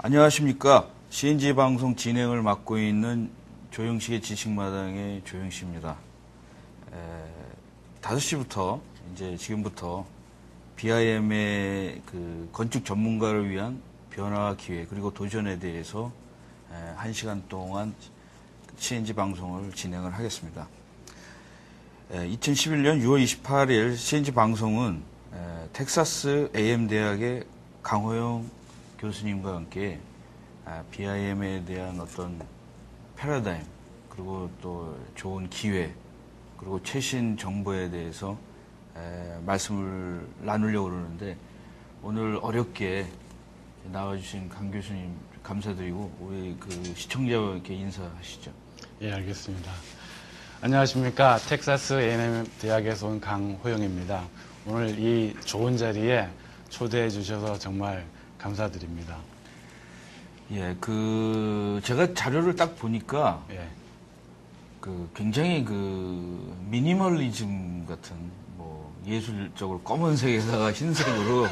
안녕하십니까. CNG 방송 진행을 맡고 있는 조영식의 지식마당의 조영식입니다. 5시부터 이제 지금부터 BIM의 그 건축 전문가를 위한 변화 기회 그리고 도전에 대해서 1시간 동안 CNG 방송을 진행을 하겠습니다. 2011년 6월 28일 CNG 방송은 텍사스 AM 대학의 강호영 교수님과 함께 BIM에 대한 어떤 패러다임 그리고 또 좋은 기회 그리고 최신 정보에 대해서 말씀을 나누려고 그러는데 오늘 어렵게 나와주신 강 교수님 감사드리고 우리 그 시청자분께 인사하시죠. 예, 알겠습니다. 안녕하십니까. 텍사스 A&M 대학에서 온 강호영입니다. 오늘 이 좋은 자리에 초대해 주셔서 정말 감사드립니다. 예, 제가 자료를 딱 보니까 예. 굉장히 미니멀리즘 같은 뭐 예술적으로 검은색에다가 흰색으로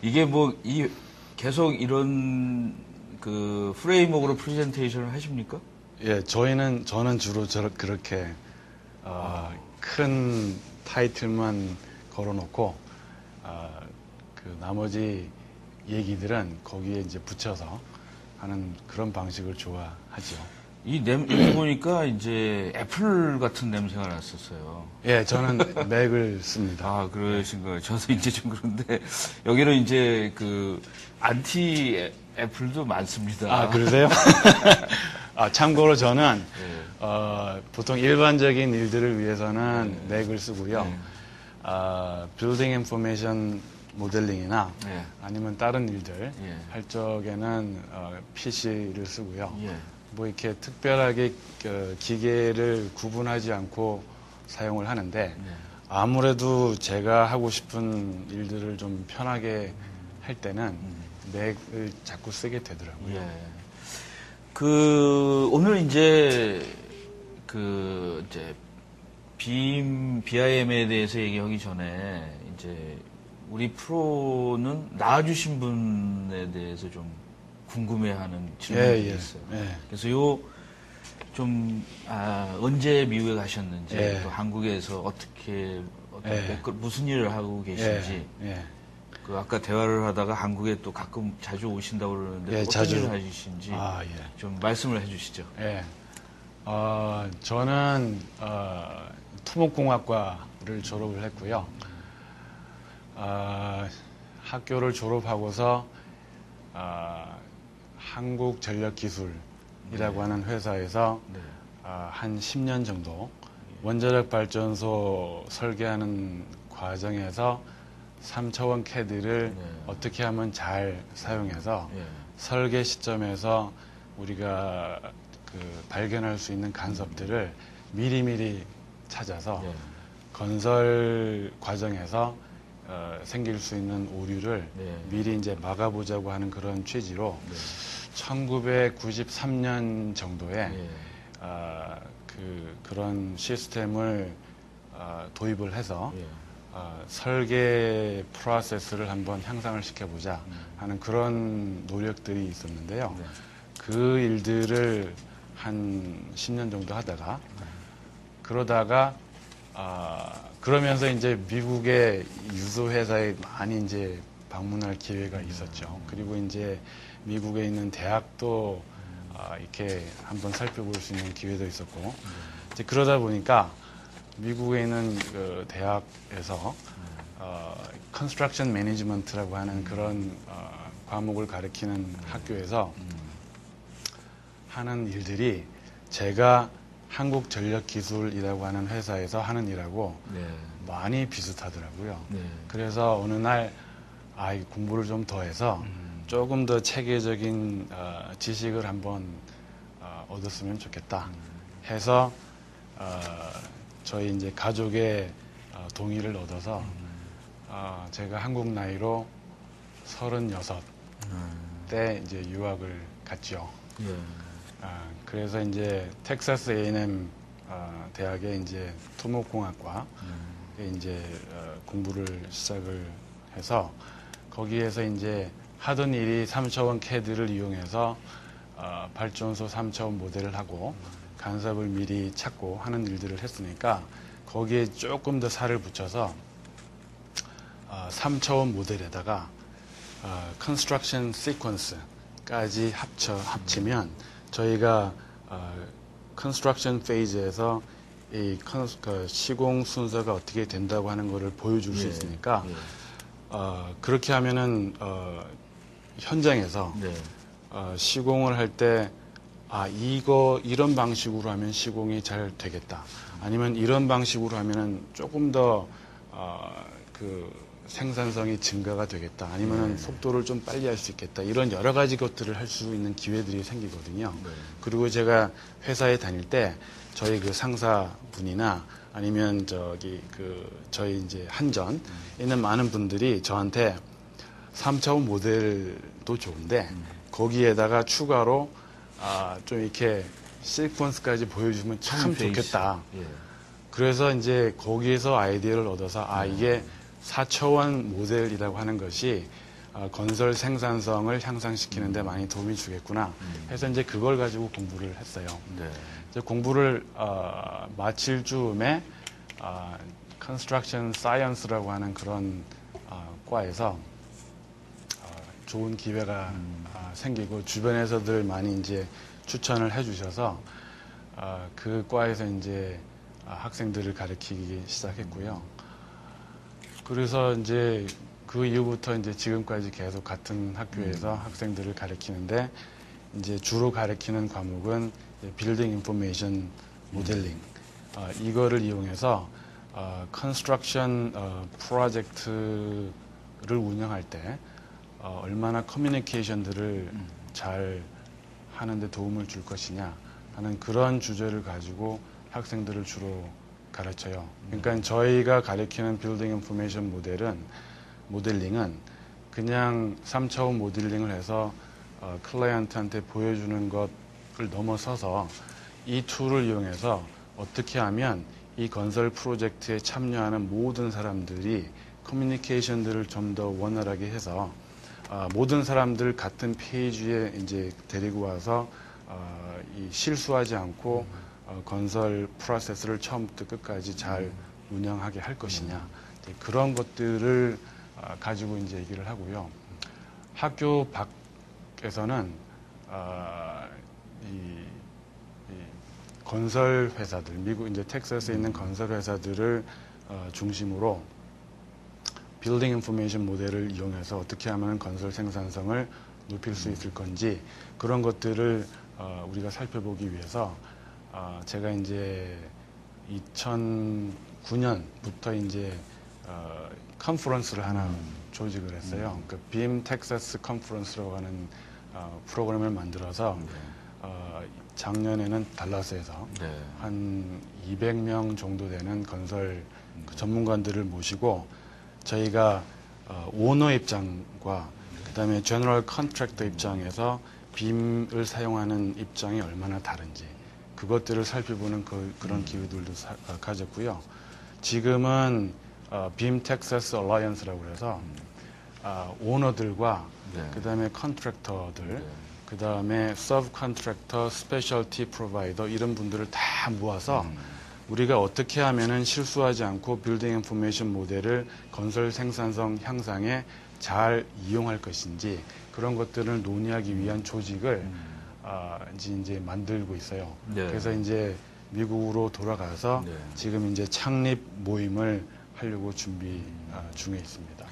이게 계속 이런 프레임워크로 프레젠테이션을 하십니까? 예, 저는 주로 그렇게 큰 타이틀만 걸어놓고 나머지 얘기들은 거기에 이제 붙여서 하는 그런 방식을 좋아하죠. 이거 보니까 이제 애플 같은 냄새가 났었어요. 예, 저는 맥을 씁니다. 아, 그러신 거예요. 저도 이제 좀 그런데 여기는 이제 안티 애플도 많습니다. 아, 그러세요? 참고로 저는 보통 일반적인 일들을 위해서는 맥을 쓰고요. 빌딩 인포메이션 모델링이나 아니면 다른 일들 할 적에는 PC를 쓰고요. 뭐 이렇게 특별하게 기계를 구분하지 않고 사용을 하는데 아무래도 제가 하고 싶은 일들을 좀 편하게 할 때는 맥을 자꾸 쓰게 되더라고요. 오늘 이제 BIM에 대해서 얘기하기 전에 이제 우리 프로는 나와주신 분에 대해서 좀 궁금해하는 질문이 있어요. 그래서 언제 미국에 가셨는지 또 한국에서 어떻게 무슨 일을 하고 계신지 아까 대화를 하다가 한국에 또 가끔 자주 오신다고 그러는데 어떤 일을 하시는지 좀 말씀을 해주시죠. 저는 토목공학과를 졸업을 했고요. 학교를 졸업하고서 한국전력기술이라고 하는 회사에서 한 10년 정도 원자력 발전소 설계하는 과정에서 3차원 CAD를 어떻게 하면 잘 사용해서 설계 시점에서 우리가 발견할 수 있는 간섭들을 미리미리 찾아서 건설 과정에서 생길 수 있는 오류를 미리 이제 막아보자고 하는 그런 취지로 1993년 정도에 그런 시스템을 도입을 해서 설계 프로세스를 한번 향상을 시켜보자 하는 그런 노력들이 있었는데요. 그 일들을 한 10년 정도 하다가 그러면서 이제 미국의 유소 회사에 많이 이제 방문할 기회가 있었죠. 그리고 이제 미국에 있는 대학도 이렇게 한번 살펴볼 수 있는 기회도 있었고, 이제 그러다 보니까 미국에 있는 대학에서 컨스트럭션 매니지먼트라고 하는 그런 과목을 가르치는 학교에서 하는 일들이 제가 한국전력기술이라고 하는 회사에서 하는 일하고 많이 비슷하더라고요. 그래서 어느 날 공부를 좀 더 해서 조금 더 체계적인 지식을 한번 얻었으면 좋겠다 해서 저희 이제 가족의 동의를 얻어서 제가 한국 나이로 36 때 이제 유학을 갔죠. 그래서 이제 텍사스 A&M 대학의 이제 토목공학과에 이제 공부를 시작을 해서 거기에서 이제 하던 일이 3차원 CAD를 이용해서 발전소 3차원 모델을 하고 간섭을 미리 찾고 하는 일들을 했으니까 거기에 조금 더 살을 붙여서 3차원 모델에다가 construction sequence까지 합치면 저희가 construction phase에서 이 시공 순서가 어떻게 된다고 하는 것을 보여줄 수 있으니까 그렇게 하면은 현장에서 시공을 할 때 이런 방식으로 하면 시공이 잘 되겠다. 아니면 이런 방식으로 하면은 조금 더 생산성이 증가가 되겠다. 아니면은 속도를 좀 빨리 할 수 있겠다. 이런 여러 가지 것들을 할 수 있는 기회들이 생기거든요. 그리고 제가 회사에 다닐 때 저희 상사분이나 아니면 저희 이제 한전 있는 많은 분들이 저한테 3차원 모델도 좋은데 거기에다가 추가로 좀 이렇게 시퀀스까지 보여주면 참 좋겠다. 그래서 이제 거기에서 아이디어를 얻어서 이게 4차원 모델이라고 하는 것이 건설 생산성을 향상시키는 데 많이 도움이 주겠구나 해서 이제 그걸 가지고 공부를 했어요. 이제 공부를 마칠 즈음에 Construction Science라고 하는 그런 과에서 좋은 기회가 생기고 주변에서들 많이 이제 추천을 해주셔서 그 과에서 이제 학생들을 가르치기 시작했고요. 그래서 이제 그 이후부터 이제 지금까지 계속 같은 학교에서 학생들을 가르치는데 이제 주로 가르치는 과목은 빌딩 인포메이션 모델링 이거를 이용해서 컨스트럭션 프로젝트를 운영할 때 얼마나 커뮤니케이션들을 잘 하는데 도움을 줄 것이냐 하는 그런 주제를 가지고 학생들을 주로 가르쳐요. 그러니까 저희가 가르치는 빌딩 인포메이션 모델링은 그냥 3차원 모델링을 해서 클라이언트한테 보여주는 것을 넘어서서 이 툴을 이용해서 어떻게 하면 이 건설 프로젝트에 참여하는 모든 사람들이 커뮤니케이션들을 좀 더 원활하게 해서 모든 사람들 같은 페이지에 이제 데리고 와서 실수하지 않고 건설 프로세스를 처음부터 끝까지 잘 운영하게 할 것이냐 그런 것들을 가지고 이제 얘기를 하고요. 학교 밖에서는 이 건설 회사들, 미국 이제 텍사스에 있는 건설 회사들을 중심으로 빌딩 인포메이션 모델을 이용해서 어떻게 하면 건설 생산성을 높일 수 있을 건지 그런 것들을 우리가 살펴보기 위해서 제가 이제 2009년부터 이제 컨퍼런스를 하나 조직을 했어요. 그 빔 텍사스 컨퍼런스라고 하는 프로그램을 만들어서 작년에는 달라스에서 한 200명 정도 되는 건설 전문가들을 모시고 저희가 오너 입장과 그다음에 제너럴 컨트랙터 입장에서 빔을 사용하는 입장이 얼마나 다른지 그것들을 살펴보는 그런 기회들도 가졌고요. 지금은 빔 텍사스 얼라이언스라고 해서 오너들과 그다음에 컨트랙터들 그다음에 서브 컨트랙터, 스페셜티 프로바이더 이런 분들을 다 모아서 우리가 어떻게 하면은 실수하지 않고 빌딩 인포메이션 모델을 건설 생산성 향상에 잘 이용할 것인지 그런 것들을 논의하기 위한 조직을 이제 만들고 있어요. 그래서 이제 미국으로 돌아가서 지금 이제 창립 모임을 하려고 준비 중에 있습니다.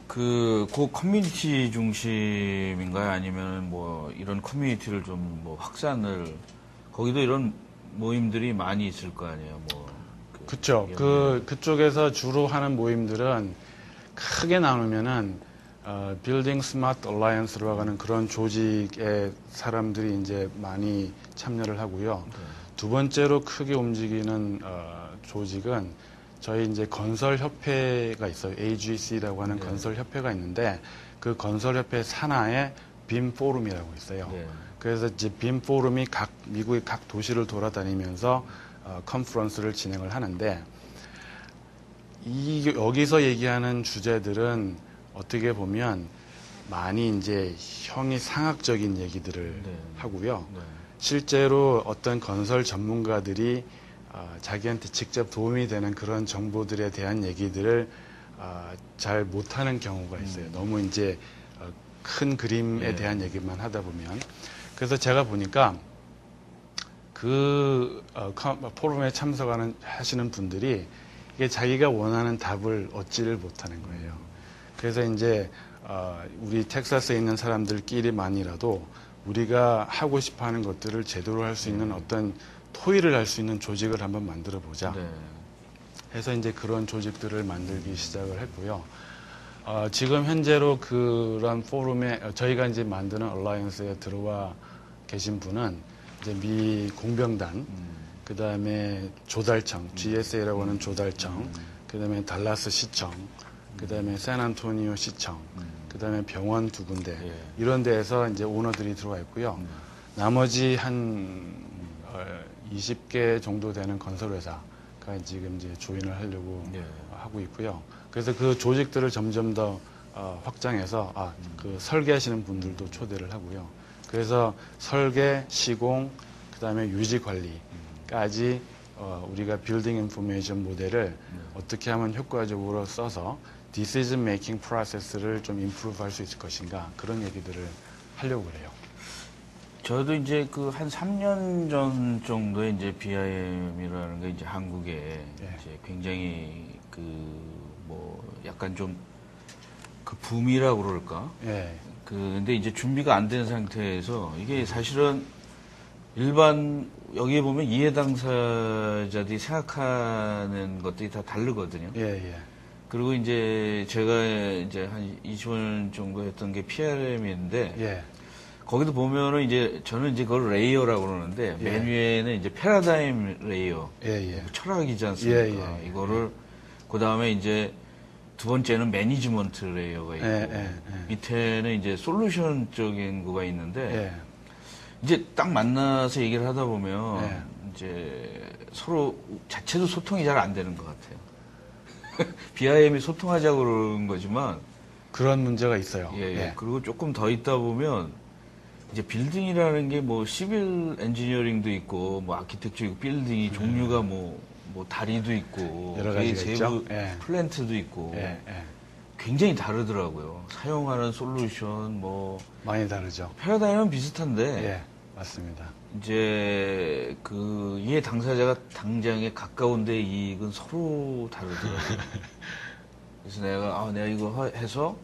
그 커뮤니티 중심인가요? 아니면 뭐 이런 커뮤니티를 좀 뭐 확산을 거기도 이런 모임들이 많이 있을 거 아니에요. 그렇죠. 그쪽에서 주로 하는 모임들은 크게 나누면은 빌딩 스마트 얼라이언스라고 하는 그런 조직의 사람들이 이제 많이 참여를 하고요. 두 번째로 크게 움직이는 조직은 저희 이제 건설협회가 있어요. AGC라고 하는 건설협회가 있는데 그 건설협회 산하에 빔 포럼이라고 있어요. 그래서 이제 빔 포럼이 미국의 각 도시를 돌아다니면서 컨퍼런스를 진행을 하는데 여기서 얘기하는 주제들은 어떻게 보면 많이 이제 형이상학적인 얘기들을 네. 하고요. 네. 실제로 어떤 건설 전문가들이 자기한테 직접 도움이 되는 그런 정보들에 대한 얘기들을 잘 못하는 경우가 있어요. 너무 이제 큰 그림에 대한 얘기만 하다 보면. 그래서 제가 보니까 그 포럼에 하시는 분들이 이게 자기가 원하는 답을 얻지를 못하는 거예요. 그래서 이제 우리 텍사스에 있는 사람들끼리만이라도 우리가 하고 싶어하는 것들을 제대로 할 수 있는 어떤 토의를 할 수 있는 조직을 한번 만들어 보자. 네. 해서 이제 그런 조직들을 만들기 시작을 했고요. 지금 현재로 그런 포럼에 저희가 이제 만드는 얼라이언스에 들어와 계신 분은 이제 미 공병단, 그 다음에 조달청, GSA라고 하는 조달청, 그 다음에 달라스 시청, 그 다음에 샌안토니오 시청, 그 다음에 병원 2군데, 이런 데에서 이제 오너들이 들어와 있고요. 나머지 한 20개 정도 되는 건설회사가 지금 이제 조인을 하려고 하고 있고요. 그래서 그 조직들을 점점 더 확장해서 그 설계하시는 분들도 초대를 하고요. 그래서 설계, 시공, 그 다음에 유지 관리까지 우리가 빌딩 인포메이션 모델을 어떻게 하면 효과적으로 써서 디시전 메이킹 프로세스를 좀 임프루브 할 수 있을 것인가, 그런 얘기들을 하려고 그래요. 저도 이제 그 한 3년 전 정도에 이제 BIM이라는 게 이제 한국에 이제 굉장히 그 뭐 약간 좀 그 붐이라고 그럴까? 근데 이제 준비가 안 된 상태에서 이게 사실은 일반 여기에 보면 이해 당사자들이 생각하는 것들이 다 다르거든요. 그리고 이제 제가 이제 한 20년 정도 했던 게 PRM인데 거기도 보면은 이제 저는 이제 그걸 레이어라고 그러는데 맨 위에는 이제 패러다임 레이어, 철학이지 않습니까? 이거를 그 다음에 이제 두 번째는 매니지먼트 레이어가 있고 밑에는 이제 솔루션적인 거가 있는데 이제 딱 만나서 얘기를 하다 보면 이제 서로 자체도 소통이 잘 안 되는 것 같아요. BIM이 소통하자고 그러는 거지만 그런 문제가 있어요. 그리고 조금 더 있다 보면 이제 빌딩이라는 게 뭐 시빌 엔지니어링도 있고 뭐 아키텍처 있고 빌딩이 종류가 뭐 다리도 있고 여러 가지가 있죠. 플랜트도 있고 굉장히 다르더라고요. 사용하는 솔루션 뭐 많이 다르죠. 패러다임은 비슷한데 맞습니다. 이제 그 이해 당사자가 당장에 가까운데 이익은 서로 다르더라고요. 그래서 내가 이거 해서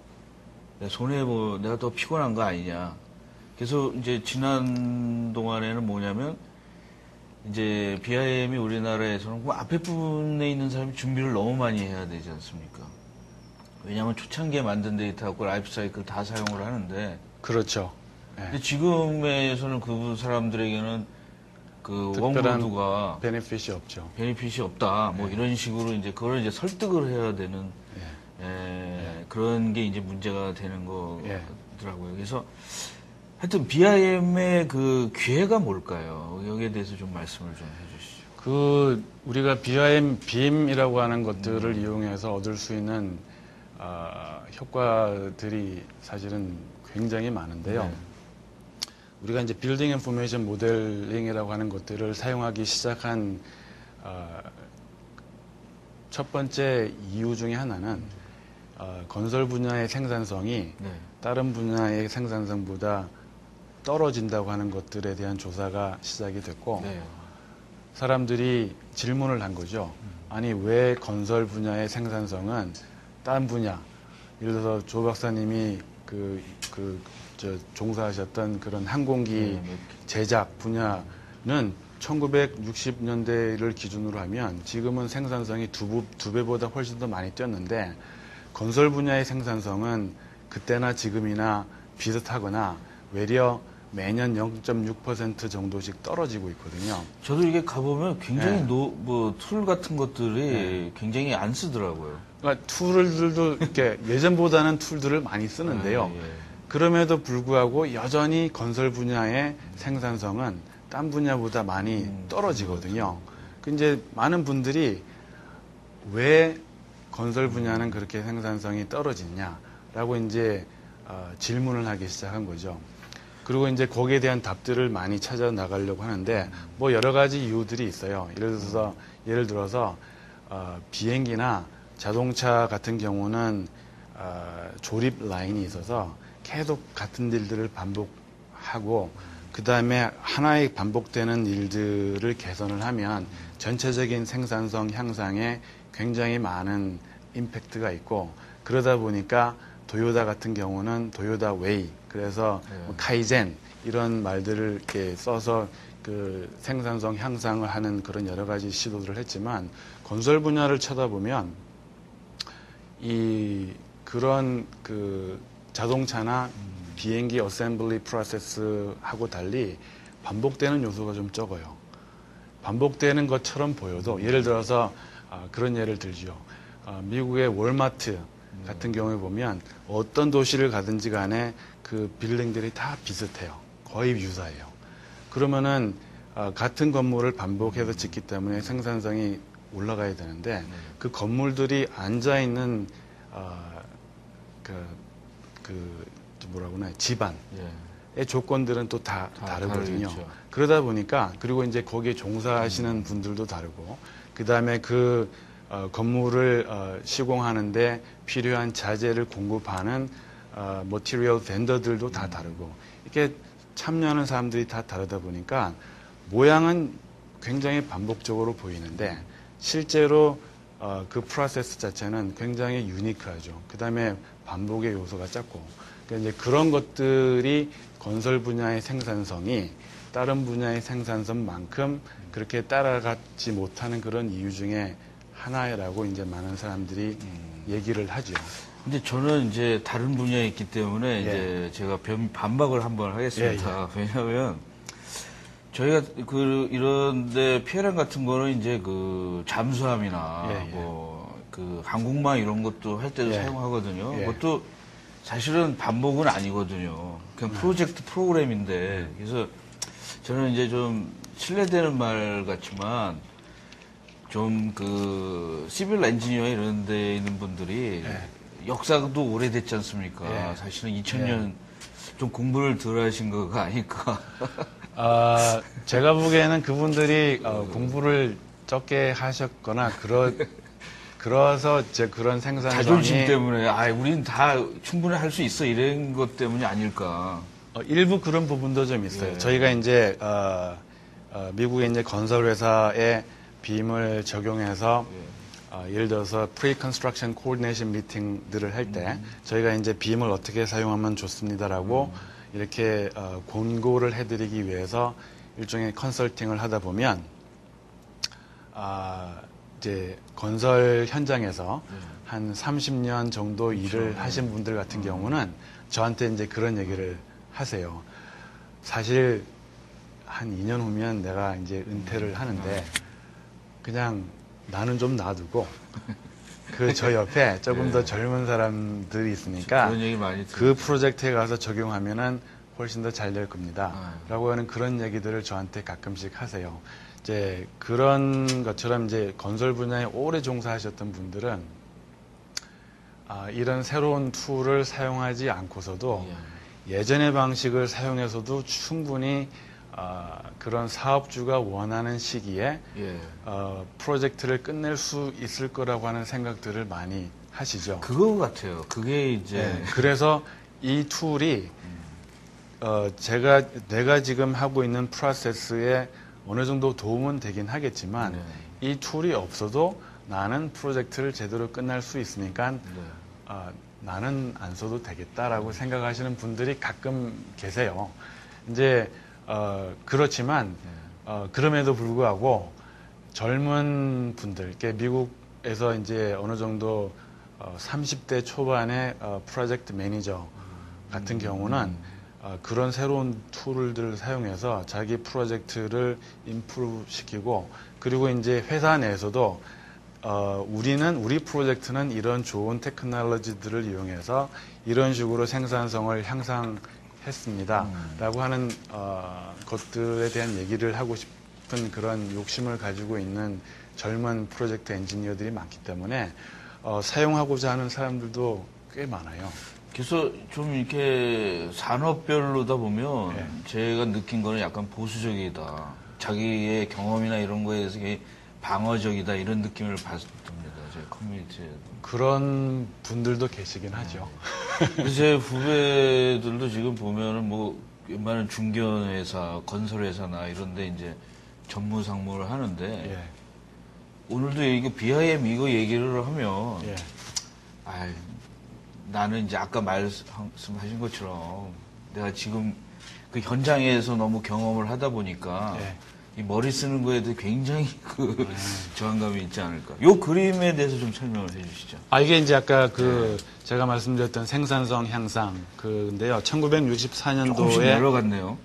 내 손해 내가 더 피곤한 거 아니냐. 그래서 이제 지난 동안에는 뭐냐면 이제 BIM이 우리나라에서는 그 앞에 부분에 있는 사람이 준비를 너무 많이 해야 되지 않습니까? 왜냐하면 초창기에 만든 데이터하고 라이프 사이클 다 사용을 하는데. 그렇죠. 근데 지금에서는 그 사람들에게는 그 원고도가 베네핏이 없죠. 베네핏이 없다. 뭐 이런 식으로 이제 그걸 이제 설득을 해야 되는 그런 게 이제 문제가 되는 거더라고요. 그래서 하여튼 BIM의 그 기회가 뭘까요? 여기에 대해서 좀 말씀을 좀 해주시죠. 우리가 BIM이라고 하는 것들을 이용해서 얻을 수 있는 효과들이 사실은 굉장히 많은데요. 우리가 이제 빌딩 인포메이션 모델링이라고 하는 것들을 사용하기 시작한 첫 번째 이유 중에 하나는 건설 분야의 생산성이 다른 분야의 생산성보다 떨어진다고 하는 것들에 대한 조사가 시작이 됐고 사람들이 질문을 한 거죠. 아니 왜 건설 분야의 생산성은 다른 분야, 예를 들어서 조 박사님이 종사하셨던 그런 항공기 제작 분야는 1960년대를 기준으로 하면 지금은 생산성이 두 배보다 훨씬 더 많이 뛰었는데 건설 분야의 생산성은 그때나 지금이나 비슷하거나 외려 매년 0.6% 정도씩 떨어지고 있거든요. 저도 이게 가보면 굉장히 툴 같은 것들이 굉장히 안 쓰더라고요. 그러니까 툴들도 이렇게 예전보다는 툴들을 많이 쓰는데요. 그럼에도 불구하고 여전히 건설 분야의 생산성은 딴 분야보다 많이 떨어지거든요. 이제 많은 분들이 왜 건설 분야는 그렇게 생산성이 떨어지냐라고 이제 질문을 하기 시작한 거죠. 그리고 이제 거기에 대한 답들을 많이 찾아 나가려고 하는데 뭐 여러 가지 이유들이 있어요. 예를 들어서 비행기나 자동차 같은 경우는 조립 라인이 있어서 계속 같은 일들을 반복하고 그 다음에 하나의 반복되는 일들을 개선을 하면 전체적인 생산성 향상에 굉장히 많은 임팩트가 있고 그러다 보니까 도요타 같은 경우는 도요타 웨이 그래서 뭐 카이젠 이런 말들을 이렇게 써서 그 생산성 향상을 하는 그런 여러 가지 시도들을 했지만 건설 분야를 쳐다보면 그런 그 자동차나 비행기 어셈블리 프로세스하고 달리 반복되는 요소가 좀 적어요. 반복되는 것처럼 보여도 예를 들어서 그런 예를 들죠. 미국의 월마트 같은 경우에 보면 어떤 도시를 가든지 간에 그 빌딩들이 다 비슷해요. 거의 유사해요. 그러면은 같은 건물을 반복해서 짓기 때문에 생산성이 올라가야 되는데 그 건물들이 앉아 있는 집안의 조건들은 또 다 다르거든요. 다르겠죠. 그러다 보니까 그리고 이제 거기에 종사하시는 분들도 다르고 그 다음에 그 건물을 시공하는데 필요한 자재를 공급하는 머티리얼 벤더들도 다 다르고 이렇게 참여하는 사람들이 다 다르다 보니까 모양은 굉장히 반복적으로 보이는데 실제로 그 프로세스 자체는 굉장히 유니크하죠. 그 다음에 반복의 요소가 작고 그러니까 이제 그런 것들이 건설 분야의 생산성이 다른 분야의 생산성만큼 그렇게 따라가지 못하는 그런 이유 중에 하나라고 이제 많은 사람들이 얘기를 하죠. 근데 저는 이제 다른 분야에 있기 때문에 이제 제가 반박을 한번 하겠습니다. 왜냐하면 저희가 이런데 피해량 같은 거는 이제 그 잠수함이나 그 항공모함 이런 것도 할 때도 사용하거든요. 그것도 사실은 반복은 아니거든요. 그냥 프로젝트 프로그램인데 그래서 저는 이제 좀 신뢰되는 말 같지만 좀 그 시빌 엔지니어 이런 데 있는 분들이 역사도 오래됐지 않습니까? 사실은 2000년 좀 공부를 덜 하신 거가 아닐까. 제가 보기에는 그분들이 공부를 적게 하셨거나 그래서 제 그런 생산성이 자존심 때문에 우린 다 충분히 할 수 있어 이런 것 때문이 아닐까. 일부 그런 부분도 좀 있어요. 저희가 이제 미국의 이제 건설 회사에 빔을 적용해서 예를 들어서 pre-construction coordination 미팅들을 할 때 저희가 이제 빔을 어떻게 사용하면 좋습니다라고 이렇게 권고를 해드리기 위해서 일종의 컨설팅을 하다 보면 이제 건설 현장에서 한 30년 정도 일을 하신 분들 같은 경우는 저한테 이제 그런 얘기를 하세요. 사실 한 2년 후면 내가 이제 은퇴를 하는데 그냥 나는 좀 놔두고 저 옆에 조금 더 젊은 사람들이 있으니까 그런 얘기 많이 그 프로젝트에 가서 적용하면은 훨씬 더 잘 될 겁니다. 라고 하는 그런 얘기들을 저한테 가끔씩 하세요. 이제 그런 것처럼 이제 건설 분야에 오래 종사하셨던 분들은 이런 새로운 툴을 사용하지 않고서도 예전의 방식을 사용해서도 충분히 그런 사업주가 원하는 시기에 프로젝트를 끝낼 수 있을 거라고 하는 생각들을 많이 하시죠. 그거 같아요. 그게 이제 그래서 이 툴이 내가 지금 하고 있는 프로세스에 어느 정도 도움은 되긴 하겠지만 이 툴이 없어도 나는 프로젝트를 제대로 끝날 수 있으니까 나는 안 써도 되겠다라고 생각하시는 분들이 가끔 계세요. 이제 그렇지만 그럼에도 불구하고 젊은 분들, 미국에서 이제 어느 정도 30대 초반의 프로젝트 매니저 같은 경우는 그런 새로운 툴들을 사용해서 자기 프로젝트를 임프루브 시키고 그리고 이제 회사 내에서도 우리 프로젝트는 이런 좋은 테크놀로지들을 이용해서 이런 식으로 생산성을 향상했습니다. 라고 하는 것들에 대한 얘기를 하고 싶은 그런 욕심을 가지고 있는 젊은 프로젝트 엔지니어들이 많기 때문에 사용하고자 하는 사람들도 꽤 많아요. 그래서 좀 이렇게 산업별로다 보면 예. 제가 느낀 거는 약간 보수적이다. 자기의 경험이나 이런 거에 대해서 방어적이다 이런 느낌을 받습니다. 제 커뮤니티에. 그런 분들도 계시긴 하죠. 그래서 제 후배들도 지금 보면은 뭐 웬만한 중견회사, 건설회사나 이런 데 이제 전무상무를 하는데 예. 오늘도 이거 BIM 이거 얘기를 하면 예. 아이, 나는 이제 아까 말씀하신 것처럼 내가 지금 그 현장에서 너무 경험을 하다 보니까 예. 이 머리 쓰는 거에 대해 굉장히 그 저항감이 있지 않을까. 요 그림에 대해서 좀 설명을 해 주시죠. 이게 이제 아까 제가 말씀드렸던 생산성 향상 근데요. 1964년도에 조금씩 내려갔네요.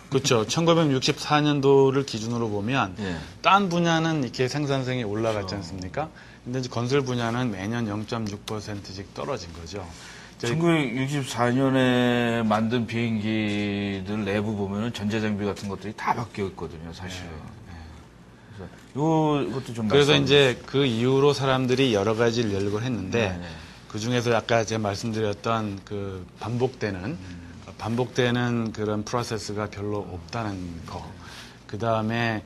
그렇죠. 1964년도를 기준으로 보면 예. 딴 분야는 이렇게 생산성이 올라갔지 않습니까? 근데 이제 건설 분야는 매년 0.6%씩 떨어진 거죠. 1964년에 만든 비행기들 내부 보면은 전자장비 같은 것들이 다 바뀌어 있거든요, 사실은. 그래서 이것도 좀 그래서 이제 그 이후로 사람들이 여러 가지를 연구를 했는데 네. 그 중에서 아까 제가 말씀드렸던 그 반복되는 그런 프로세스가 별로 없다는 거. 그 다음에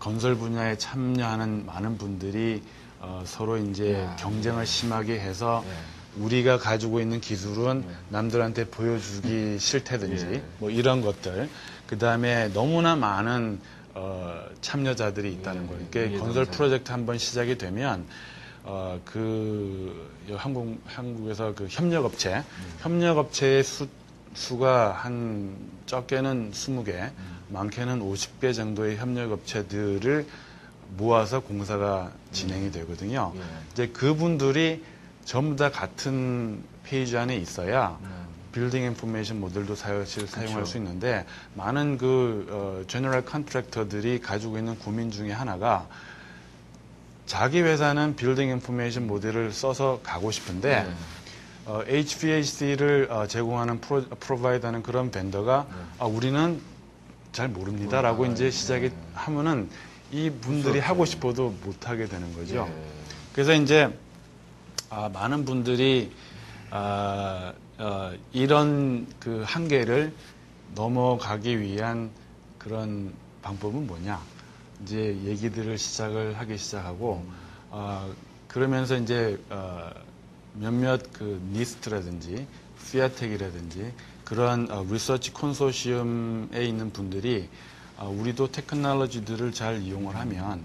건설 분야에 참여하는 많은 분들이 서로 이제 경쟁을 심하게 해서 우리가 가지고 있는 기술은 남들한테 보여주기 싫다든지 뭐 이런 것들. 그 다음에 너무나 많은 참여자들이 있다는 거예요. 그러니까 건설 프로젝트 한번 시작이 되면 한국에서 그 협력업체의 수가 한 적게는 20개, 많게는 50개 정도의 협력업체들을 모아서 공사가 진행이 되거든요. 이제 그분들이 전부 다 같은 페이지 안에 있어야 빌딩 인포메이션 모델도 사용할 수 있는데 많은 제너럴 컨트랙터들이 가지고 있는 고민 중에 하나가 자기 회사는 빌딩 인포메이션 모델을 써서 가고 싶은데 HVAC를 제공하는 프로바이더는 그런 벤더가 우리는 잘 모릅니다라고 이제 시작이 하면은 이 분들이 하고 싶어도 못 하게 되는 거죠. 그래서 이제 많은 분들이 이런 그 한계를 넘어가기 위한 그런 방법은 뭐냐 이제 얘기들을 하기 시작하고 그러면서 이제 몇몇 그 니스트라든지 피아텍이라든지 그런 리서치 콘소시엄에 있는 분들이 우리도 테크놀로지들을 잘 이용을 하면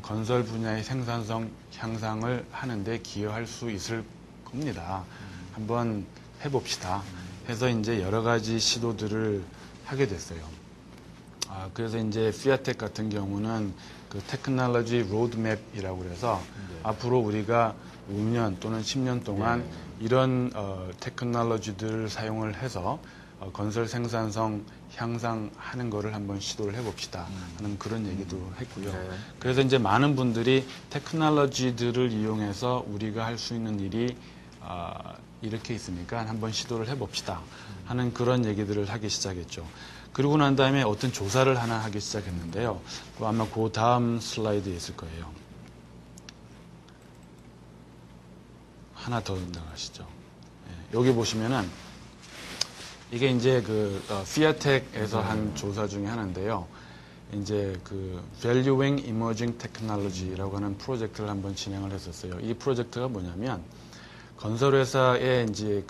건설 분야의 생산성 향상을 하는데 기여할 수 있을 겁니다. 한번 해봅시다. 해서 이제 여러 가지 시도들을 하게 됐어요. 그래서 이제 피아텍 같은 경우는 그 테크놀로지 로드맵이라고 그래서 앞으로 우리가 5년 또는 10년 동안 이런 테크놀로지들을 사용을 해서 건설 생산성 향상하는 거를 한번 시도를 해봅시다 하는 그런 얘기도 했고요. 그래서 이제 많은 분들이 테크놀로지들을 이용해서 우리가 할 수 있는 일이 이렇게 있으니까 한번 시도를 해봅시다 하는 그런 얘기들을 하기 시작했죠. 그러고 난 다음에 어떤 조사를 하나 하기 시작했는데요. 아마 그 다음 슬라이드에 있을 거예요. 하나 더 나가시죠. 여기 보시면은 이게 이제 피아텍에서 한 조사 중에 하나인데요. 이제 Valuing Emerging Technology라고 하는 프로젝트를 한번 진행을 했었어요. 이 프로젝트가 뭐냐면 건설회사의 이제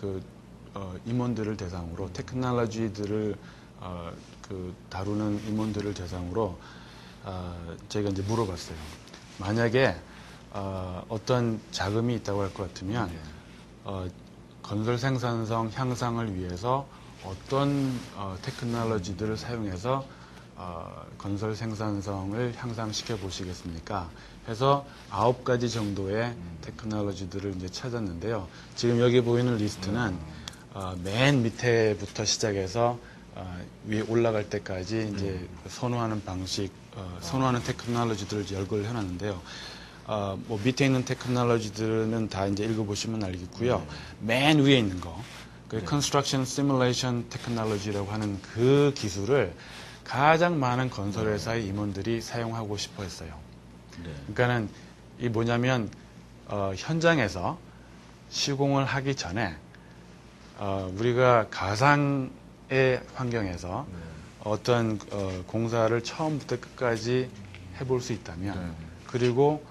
임원들을 대상으로 테크놀로지들을 다루는 임원들을 대상으로 저희가 이제 물어봤어요. 만약에 어떤 자금이 있다고 할 것 같으면 건설 생산성 향상을 위해서 어떤 테크놀로지들을 사용해서 건설 생산성을 향상시켜 보시겠습니까? 해서 9가지 정도의 테크놀로지들을 이제 찾았는데요. 지금 여기 보이는 리스트는 맨 밑에부터 시작해서 위에 올라갈 때까지 이제 선호하는 방식, 선호하는 테크놀로지들을 열거를 해놨는데요. 뭐 밑에 있는 테크놀로지들은 다 이제 읽어보시면 알겠고요. 맨 위에 있는 거, Construction Simulation Technology라고 하는 그 기술을 가장 많은 건설회사의 임원들이 사용하고 싶어 했어요. 그러니까는 이 뭐냐면 현장에서 시공을 하기 전에 우리가 가상의 환경에서 어떤 공사를 처음부터 끝까지 해볼 수 있다면 그리고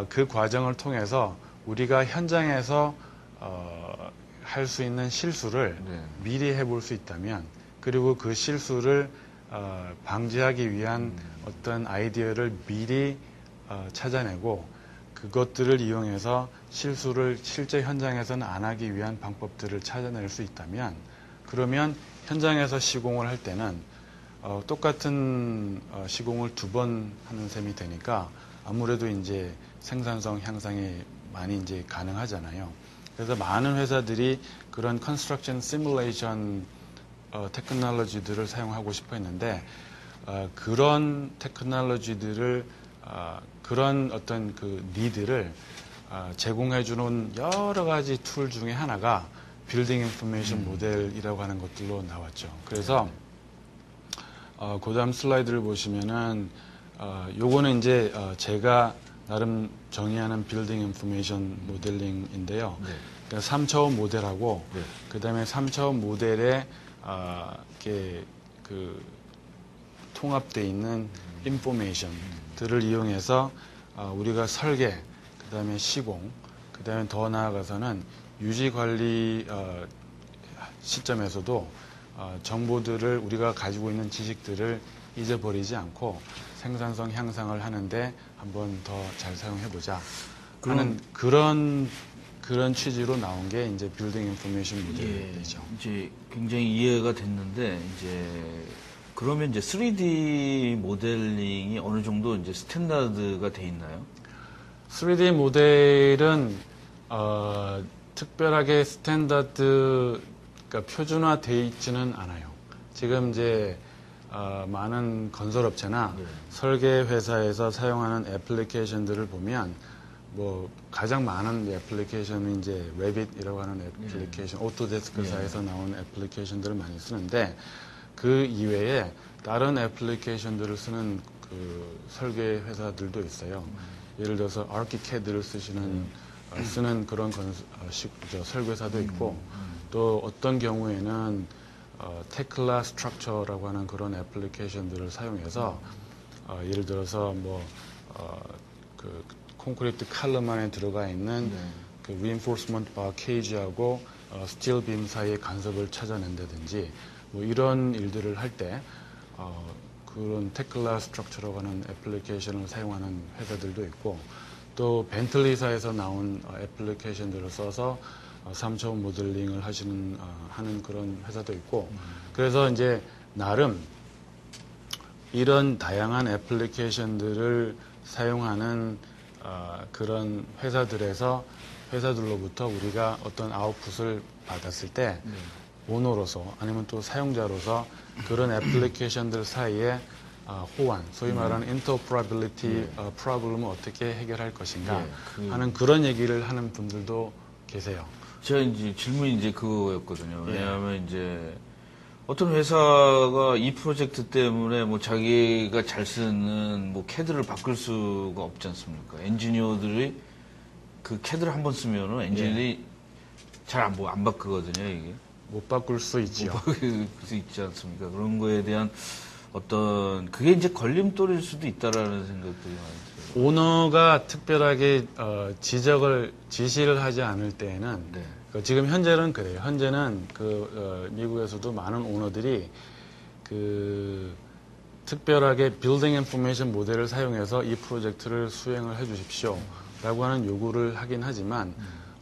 그 과정을 통해서 우리가 현장에서 할 수 있는 실수를 미리 해볼 수 있다면 그리고 그 실수를 방지하기 위한 어떤 아이디어를 미리 찾아내고 그것들을 이용해서 실수를 실제 현장에서는 안 하기 위한 방법들을 찾아낼 수 있다면 그러면 현장에서 시공을 할 때는 똑같은 시공을 2번 하는 셈이 되니까 아무래도 이제 생산성 향상이 많이 이제 가능하잖아요. 그래서 많은 회사들이 그런 컨스트럭션 시뮬레이션 테크놀로지들을 사용하고 싶어 했는데 그런 테크놀로지들을 그런 어떤 그 니드를 제공해주는 여러 가지 툴 중에 하나가 빌딩 인포메이션 모델이라고 하는 것들로 나왔죠. 그래서 그 다음 슬라이드를 보시면은 요거는 이제 제가 나름 정의하는 빌딩 인포메이션 모델링인데요. 그러니까 3차원 모델하고 그 다음에 3차원 모델에 이렇게 그 통합되어 있는 인포메이션들을 이용해서 우리가 설계, 그 다음에 시공, 그 다음에 더 나아가서는 유지 관리 시점에서도 정보들을 우리가 가지고 있는 지식들을 잊어버리지 않고 생산성 향상을 하는데 한번 더 잘 사용해보자 하는 그런 취지로 나온 게 이제 빌딩 인포메이션 모델이죠. 이제 굉장히 이해가 됐는데 이제 그러면 이제 3D 모델링이 어느 정도 이제 스탠다드가 돼 있나요? 3D 모델은 특별하게 스탠다드 그러니까 표준화돼 있지는 않아요. 지금 이제 많은 건설업체나 설계 회사에서 사용하는 애플리케이션들을 보면 뭐 가장 많은 애플리케이션은 이제 레빗이라고 하는 애플리케이션, 오토데스크사에서 나온 애플리케이션들을 많이 쓰는데 그 이외에 다른 애플리케이션들을 쓰는 그 설계 회사들도 있어요. 예를 들어서 아키캐드를 쓰는 그런 설계사도 있고 또 어떤 경우에는 테클라 스트럭처라고 하는 그런 애플리케이션들을 사용해서 예를 들어서 그 콘크리트 칼럼 안에 들어가 있는 그 reinforcement bar cage하고 스틸 빔 사이의 간섭을 찾아낸다든지 뭐 이런 일들을 할 때 그런 테클라 스트럭처라고 하는 애플리케이션을 사용하는 회사들도 있고 또 벤틀리사에서 나온 애플리케이션들을 써서 3차원 모델링을 하는 그런 회사도 있고 그래서 이제 나름 이런 다양한 애플리케이션들을 사용하는 그런 회사들로부터 우리가 어떤 아웃풋을 받았을 때 오너로서 아니면 또 사용자로서 그런 애플리케이션들 사이에 호환, 소위 말하는 인터오퍼러빌리티 프로블럼을 어떻게 해결할 것인가 하는 그런 얘기를 하는 분들도 계세요. 제가 이제 질문이 이제 그거였거든요. 왜냐하면 이제 어떤 회사가 이 프로젝트 때문에 뭐 자기가 잘 쓰는 뭐 캐드를 바꿀 수가 없지 않습니까? 엔지니어들이 그 캐드를 한번 쓰면은 엔지니어들이 잘 안 바꾸거든요, 이게. 못 바꿀 수 있지요. 못 바꿀 수 있지 않습니까? 그런 거에 대한 어떤 그게 이제 걸림돌일 수도 있다라는 생각들이 많이 들어요. 오너가 특별하게 지시를 하지 않을 때에는 지금 현재는 그래요. 현재는 미국에서도 많은 오너들이 특별하게 빌딩 인포메이션 모델을 사용해서 이 프로젝트를 수행을 해 주십시오 라고 하는 요구를 하긴 하지만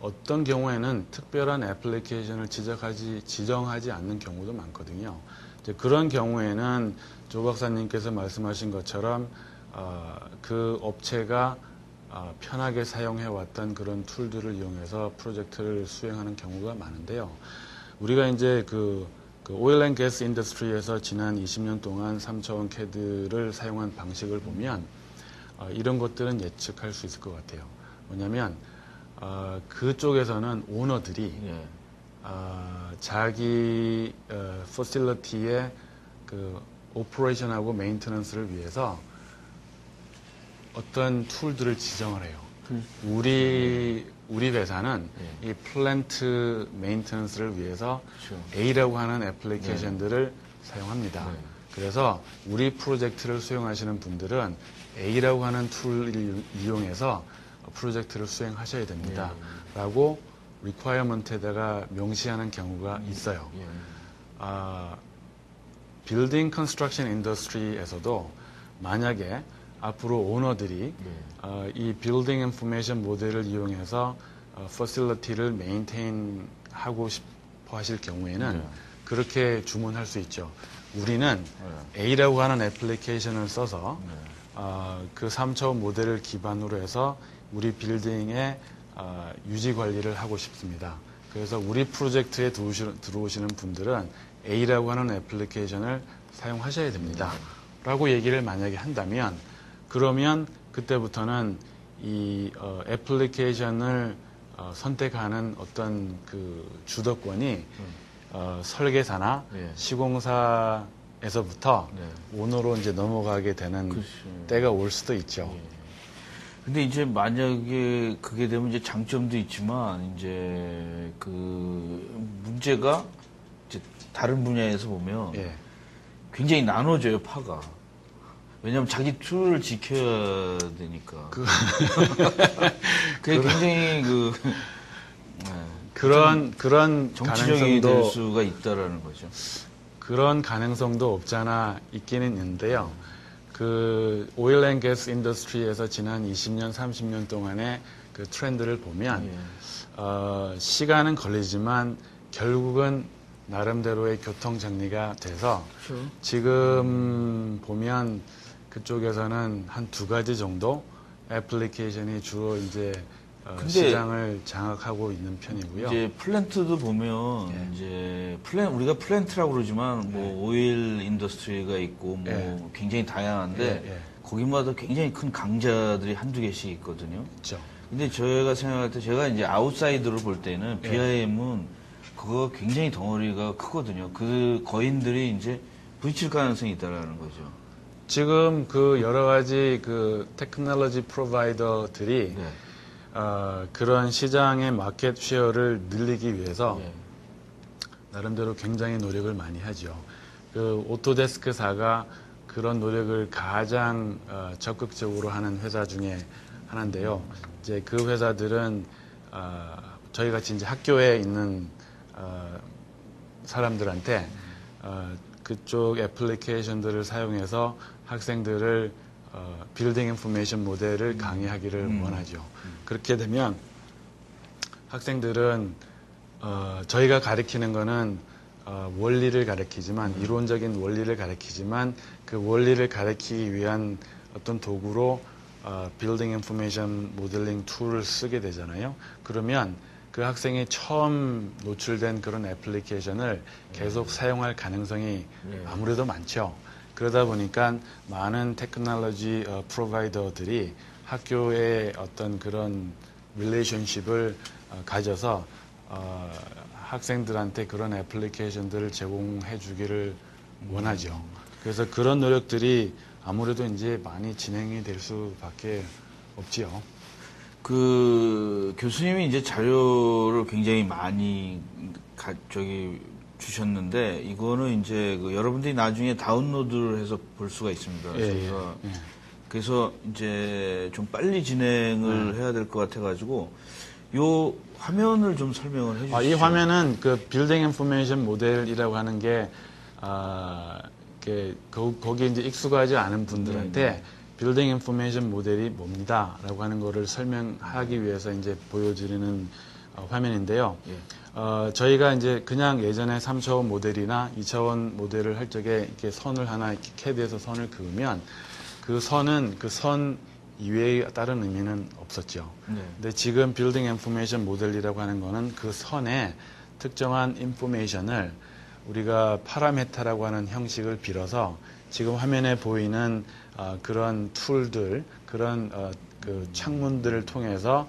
어떤 경우에는 특별한 애플리케이션을 지정하지 않는 경우도 많거든요. 이제 그런 경우에는 조 박사님께서 말씀하신 것처럼 그 업체가 편하게 사용해왔던 그런 툴들을 이용해서 프로젝트를 수행하는 경우가 많은데요. 우리가 이제 그 오일 앤 가스 인더스트리에서 지난 20년 동안 3차원 캐드를 사용한 방식을 보면 이런 것들은 예측할 수 있을 것 같아요. 뭐냐면 그쪽에서는 오너들이 자기 퍼실리티의 그 오퍼레이션하고 메인테넌스를 위해서 어떤 툴들을 지정을 해요. 우리 회사는 이 플랜트 메인터넌스를 위해서 A라고 하는 애플리케이션들을 사용합니다. 그래서 우리 프로젝트를 수행하시는 분들은 A라고 하는 툴을 이용해서 프로젝트를 수행하셔야 됩니다. 라고 requirement에다가 명시하는 경우가 있어요. 빌딩 컨스트럭션 인더스트리에서도 만약에 앞으로 오너들이 이 빌딩 인포메이션 모델을 이용해서 퍼실리티를 메인테인 하고 싶어 하실 경우에는 그렇게 주문할 수 있죠. 우리는 A라고 하는 애플리케이션을 써서 그 3차원 모델을 기반으로 해서 우리 빌딩의 유지 관리를 하고 싶습니다. 그래서 우리 프로젝트에 들어오시는 분들은 A라고 하는 애플리케이션을 사용하셔야 됩니다. 라고 얘기를 만약에 한다면 그러면 그때부터는 이 애플리케이션을 선택하는 어떤 그 주도권이 설계사나 시공사에서부터 오너로 이제 넘어가게 되는 때가 올 수도 있죠. 근데 이제 만약에 그게 되면 이제 장점도 있지만 이제 그 문제가 이제 다른 분야에서 보면 굉장히 나눠져요, 파가. 왜냐하면 자기 툴을 지켜야 되니까. 그게 굉장히 그런 정치적이 될 수가 있다라는 거죠. 그런 가능성도 없잖아 있기는 있는데요. 그 오일 앤 가스 인더스트리에서 지난 20년, 30년 동안의 그 트렌드를 보면 시간은 걸리지만 결국은 나름대로의 교통 정리가 돼서 지금 보면 그쪽에서는 한 2가지 정도 애플리케이션이 주로 이제 시장을 장악하고 있는 편이고요. 이제 플랜트도 보면 이제 우리가 플랜트라고 그러지만 뭐 오일 인더스트리가 있고 뭐 굉장히 다양한데 거기마다 굉장히 큰 강자들이 한두 개씩 있거든요. 그렇죠. 근데 저희가 생각할 때 제가 이제 아웃사이더로 볼 때는 BIM은 그거 굉장히 덩어리가 크거든요. 그 거인들이 이제 부딪힐 가능성이 있다라는 거죠. 지금 그 여러 가지 그 테크놀로지 프로바이더들이 그런 시장의 마켓 쉐어를 늘리기 위해서 나름대로 굉장히 노력을 많이 하죠. 그 오토데스크사가 그런 노력을 가장 적극적으로 하는 회사 중에 하나인데요. 이제 그 회사들은 저희 같이 이제 학교에 있는 사람들한테 그쪽 애플리케이션들을 사용해서 학생들을 빌딩 인포메이션 모델을 강의하기를 원하죠. 그렇게 되면 학생들은 저희가 가르치는 거는 원리를 가르치지만 이론적인 원리를 가르치지만 그 원리를 가르치기 위한 어떤 도구로 빌딩 인포메이션 모델링 툴을 쓰게 되잖아요. 그러면 그 학생이 처음 노출된 그런 애플리케이션을 계속 사용할 가능성이 아무래도 많죠. 그러다 보니까 많은 테크놀로지 프로바이더들이 학교의 어떤 그런 릴레이션십을 가져서 학생들한테 그런 애플리케이션들을 제공해 주기를 원하죠. 그래서 그런 노력들이 아무래도 이제 많이 진행이 될 수밖에 없지요. 그 교수님이 이제 자료를 굉장히 많이 주셨는데 이거는 이제 그 여러분들이 나중에 다운로드를 해서 볼 수가 있습니다. 그래서 이제 좀 빨리 진행을 해야 될 것 같아가지고 요 화면을 좀 설명을 해주시죠. 이 화면은 그 빌딩 인포메이션 모델이라고 하는 게 거기에 이제 익숙하지 않은 분들한테 빌딩 인포메이션 모델이 뭡니다라고 하는 거를 설명하기 위해서 이제 보여드리는 화면인데요. 저희가 이제 그냥 예전에 3차원 모델이나 2차원 모델을 할 적에 이렇게 선을 하나 이렇게 CAD에서 선을 그으면 그 선은 그 선 이외에 다른 의미는 없었죠. 근데 지금 빌딩 인포메이션 모델이라고 하는 거는 그 선에 특정한 인포메이션을 우리가 파라메타라고 하는 형식을 빌어서 지금 화면에 보이는 그런 툴들, 그런 그 창문들을 통해서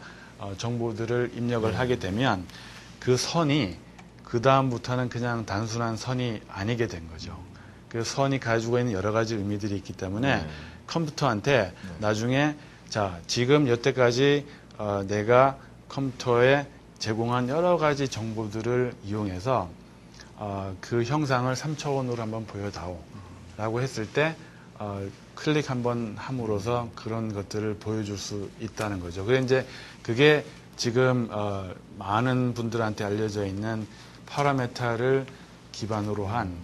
정보들을 입력을 하게 되면 그 선이 그 다음부터는 그냥 단순한 선이 아니게 된 거죠. 그 선이 가지고 있는 여러 가지 의미들이 있기 때문에 컴퓨터한테 나중에 자 지금 여태까지 내가 컴퓨터에 제공한 여러 가지 정보들을 이용해서 그 형상을 3차원으로 한번 보여다오 라고 했을 때 클릭 한번 함으로써 그런 것들을 보여줄 수 있다는 거죠. 그래 이제 그게 지금 많은 분들한테 알려져 있는 파라메타를 기반으로 한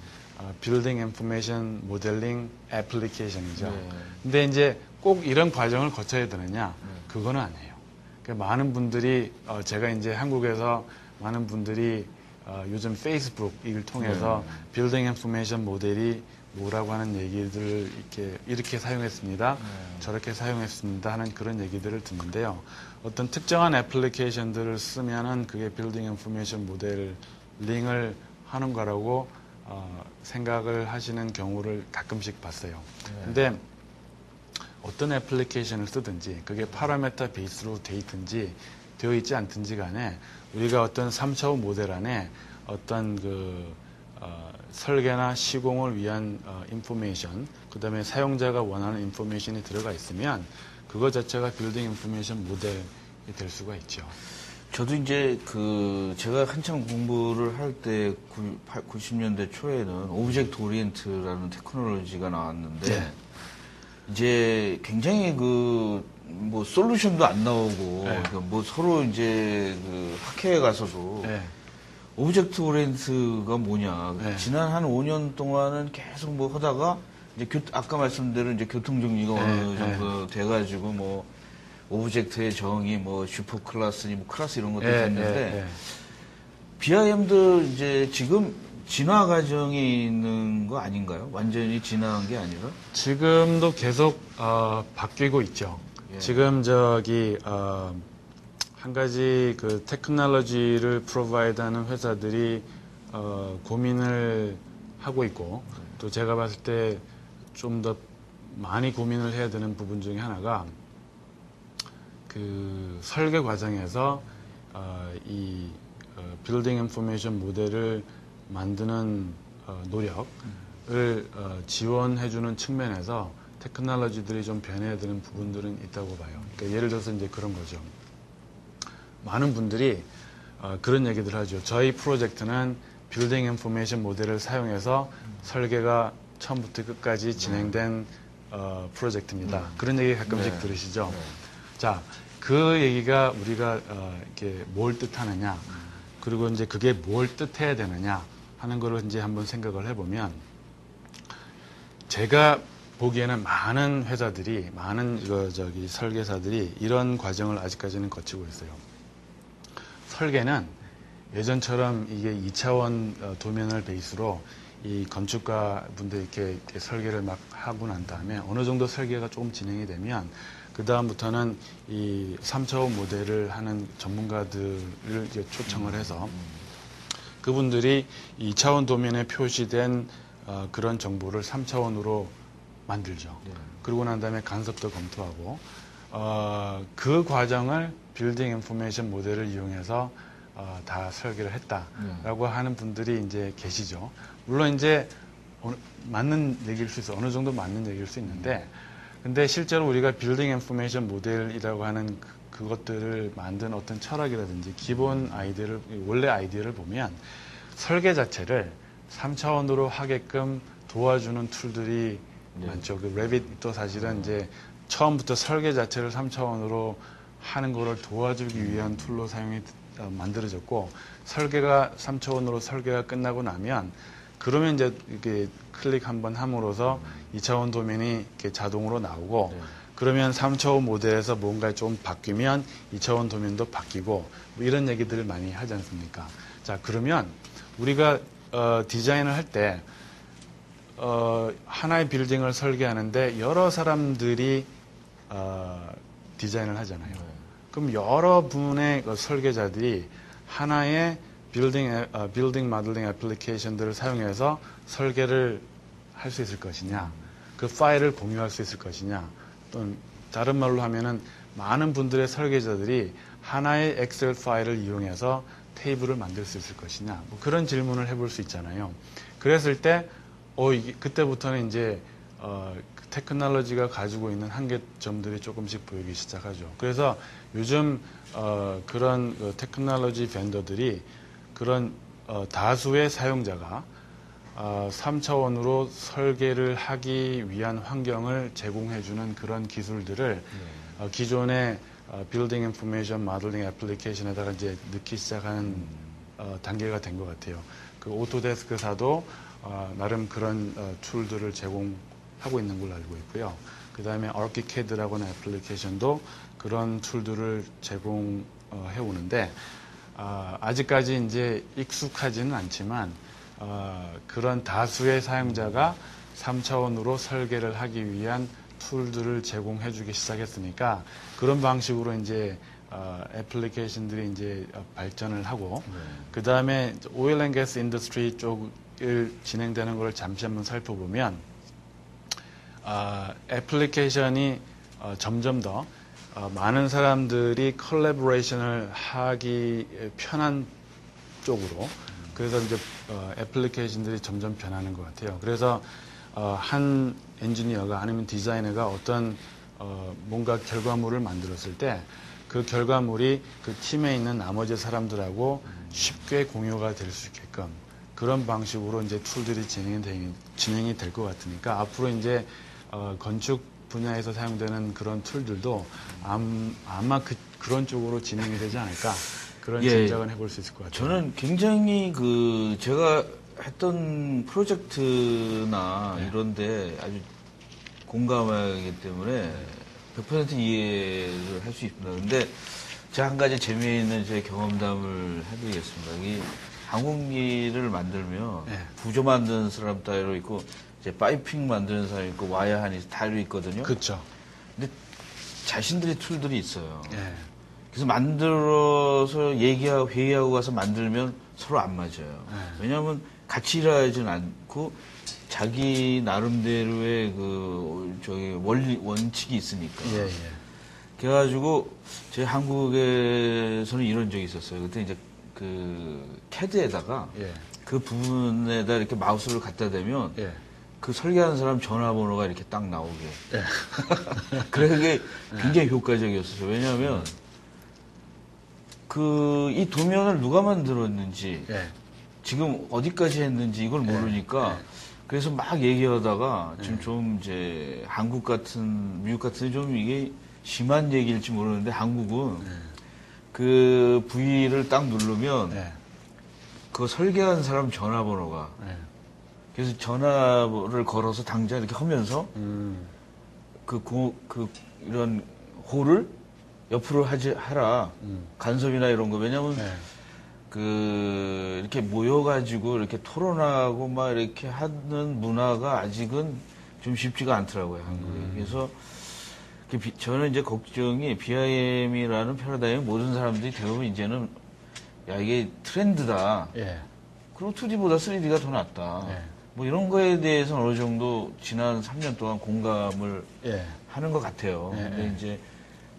빌딩 인포메이션 모델링 애플리케이션이죠. 네. 근데 이제 꼭 이런 과정을 거쳐야 되느냐? 그거는 아니에요. 그러니까 많은 분들이 제가 이제 한국에서 많은 분들이 요즘 페이스북 이걸 통해서 빌딩 인포메이션 모델이 뭐라고 하는 얘기들을 이렇게 사용했습니다. 저렇게 사용했습니다 하는 그런 얘기들을 듣는데요. 어떤 특정한 애플리케이션들을 쓰면은 그게 빌딩 인포메이션 모델링을 하는 거라고 생각을 하시는 경우를 가끔씩 봤어요. 근데 어떤 애플리케이션을 쓰든지 그게 파라메타 베이스로 돼 있든지 되어 있지 않든지 간에 우리가 어떤 3차원 모델 안에 어떤 설계나 시공을 위한 인포메이션, 그 다음에 사용자가 원하는 인포메이션이 들어가 있으면 그거 자체가 빌딩 인포메이션 모델이 될 수가 있죠. 저도 이제 제가 한참 공부를 할 때 90년대 초에는 오브젝트 오리엔트라는 테크놀로지가 나왔는데 네. 이제 굉장히 뭐 솔루션도 안 나오고 네. 그러니까 뭐 서로 이제 학회에 가서도 네. 오브젝트 오리엔트가 뭐냐. 네. 지난 한 5년 동안은 계속 뭐 하다가 이제 아까 말씀대로 이제 교통정리가 어느 정도 돼가지고 뭐 오브젝트의 정의 뭐 슈퍼 클래스니 뭐 클래스 이런 것도 됐는데 BIM도 이제 지금 진화 과정에 있는 거 아닌가요? 완전히 진화한 게 아니라? 지금도 계속 바뀌고 있죠. 예. 지금 한 가지 테크놀로지를 프로바이드하는 회사들이 고민을 하고 있고 또 제가 봤을 때 좀 더 많이 고민을 해야 되는 부분 중에 하나가 설계 과정에서 이 빌딩 인포메이션 모델을 만드는 노력을 지원해주는 측면에서 테크놀로지들이 좀 변해야 되는 부분들은 있다고 봐요. 그러니까 예를 들어서 이제 그런 거죠. 많은 분들이 그런 얘기들 하죠. 저희 프로젝트는 빌딩 인포메이션 모델을 사용해서 설계가 처음부터 끝까지 진행된 프로젝트입니다. 그런 얘기 가끔씩 들으시죠. 자, 그 얘기가 우리가 이렇게 뭘 뜻하느냐, 그리고 이제 그게 뭘 뜻해야 되느냐 하는 거를 이제 한번 생각을 해보면, 제가 보기에는 많은 회사들이, 많은 설계사들이 이런 과정을 아직까지는 거치고 있어요. 설계는 예전처럼 이게 2차원 도면을 베이스로 이 건축가 분들 이렇게 설계를 막 하고 난 다음에 어느 정도 설계가 조금 진행이 되면 그 다음부터는 이 3차원 모델을 하는 전문가들을 이제 초청을 해서 그분들이 2차원 도면에 표시된 그런 정보를 3차원으로 만들죠. 그러고 난 다음에 간섭도 검토하고 그 과정을 빌딩 인포메이션 모델을 이용해서 다 설계를 했다라고 하는 분들이 이제 계시죠. 물론 이제 맞는 얘기일 수 있어. 어느 정도 맞는 얘기일 수 있는데 근데 실제로 우리가 빌딩 인포메이션 모델이라고 하는 그것들을 만든 어떤 철학이라든지 기본 아이디어를, 원래 아이디어를 보면 설계 자체를 3차원으로 하게끔 도와주는 툴들이 많죠. 그 레빗도 사실은 이제 처음부터 설계 자체를 3차원으로 하는 거를 도와주기 위한 툴로 만들어졌고, 설계가 3차원으로 설계가 끝나고 나면 그러면 이제 이렇게 클릭 한번 함으로써 2차원 도면이 이렇게 자동으로 나오고 그러면 3차원 모델에서 뭔가 좀 바뀌면 2차원 도면도 바뀌고 뭐 이런 얘기들을 많이 하지 않습니까? 자, 그러면 우리가 디자인을 할 때 하나의 빌딩을 설계하는데 여러 사람들이 디자인을 하잖아요. 그럼 여러 분의 설계자들이 하나의 빌딩 모델링 애플리케이션들을 사용해서 설계를 할 수 있을 것이냐, 그 파일을 공유할 수 있을 것이냐, 또는 다른 말로 하면은 많은 분들의 설계자들이 하나의 엑셀 파일을 이용해서 테이블을 만들 수 있을 것이냐, 뭐 그런 질문을 해볼 수 있잖아요. 그랬을 때 그때부터는 이제 테크놀로지가 가지고 있는 한계점들이 조금씩 보이기 시작하죠. 그래서 요즘 그런 테크놀로지 벤더들이 그런 다수의 사용자가 3차원으로 설계를 하기 위한 환경을 제공해주는 그런 기술들을 기존의 빌딩 인포메이션 모델링 애플리케이션에다가 이제 넣기 시작하는 단계가 된 것 같아요. 그 오토데스크사도 나름 그런 툴들을 제공하고 있는 걸로 알고 있고요. 그 다음에 ArchiCAD라고 하는 애플리케이션도 그런 툴들을 제공해 오는데 아직까지 이제 익숙하지는 않지만 그런 다수의 사용자가 3차원으로 설계를 하기 위한 툴들을 제공해 주기 시작했으니까 그런 방식으로 이제 애플리케이션들이 이제 발전을 하고 그 다음에 오일 앤 가스 인더스트리 쪽을 진행되는 걸 잠시 한번 살펴보면 애플리케이션이 점점 더 많은 사람들이 컬래버레이션을 하기 편한 쪽으로 그래서 이제 애플리케이션들이 점점 변하는 것 같아요. 그래서 한 엔지니어가 아니면 디자이너가 어떤 뭔가 결과물을 만들었을 때 그 결과물이 그 팀에 있는 나머지 사람들하고 쉽게 공유가 될 수 있게끔 그런 방식으로 이제 툴들이 진행이 될 것 같으니까 앞으로 이제 건축 분야에서 사용되는 그런 툴들도 아마 그런 쪽으로 진행이 되지 않을까 그런 짐작은 해볼 수 있을 것 같아요. 저는 굉장히 제가 했던 프로젝트나 이런데 아주 공감하기 때문에 100% 이해를 할 수 있습니다. 근데 제가 한 가지 재미있는 제 경험담을 해드리겠습니다. 이 항공기를 만들면 부조 만드는 사람 따로 있고 이제 파이핑 만드는 사람이 있고 와이어 한이 따로 있거든요. 그렇죠. 근데 자신들의 툴들이 있어요. 그래서 만들어서 회의하고 가서 만들면 서로 안 맞아요. 왜냐하면 같이 일하지는 않고 자기 나름대로의 원칙이 있으니까. 그래가지고 제 한국에서는 이런 적이 있었어요. 그때 이제 CAD에다가 그 부분에다 이렇게 마우스를 갖다 대면 그 설계하는 사람 전화번호가 이렇게 딱 나오게. 그래서 그게 굉장히 효과적이었어요. 왜냐하면 이 도면을 누가 만들었는지 지금 어디까지 했는지 이걸 모르니까 그래서 막 얘기하다가 지금 좀 이제 한국 같은 미국 같은 좀 이게 심한 얘기일지 모르는데 한국은 그 부위를 딱 누르면 그 설계한 사람 전화번호가 그래서 전화를 걸어서 당장 이렇게 하면서 이런 홀을 옆으로 하라 간섭이나 이런 거 왜냐면 이렇게 모여가지고 이렇게 토론하고 막 이렇게 하는 문화가 아직은 좀 쉽지가 않더라고요, 한국에. 그래서 저는 이제 걱정이 BIM이라는 패러다임 모든 사람들이 대부분 이제는 야, 이게 트렌드다. 그리고 2D보다 3D가 더 낫다. 뭐 이런 거에 대해서는 어느 정도 지난 3년 동안 공감을 하는 것 같아요. 근데 이제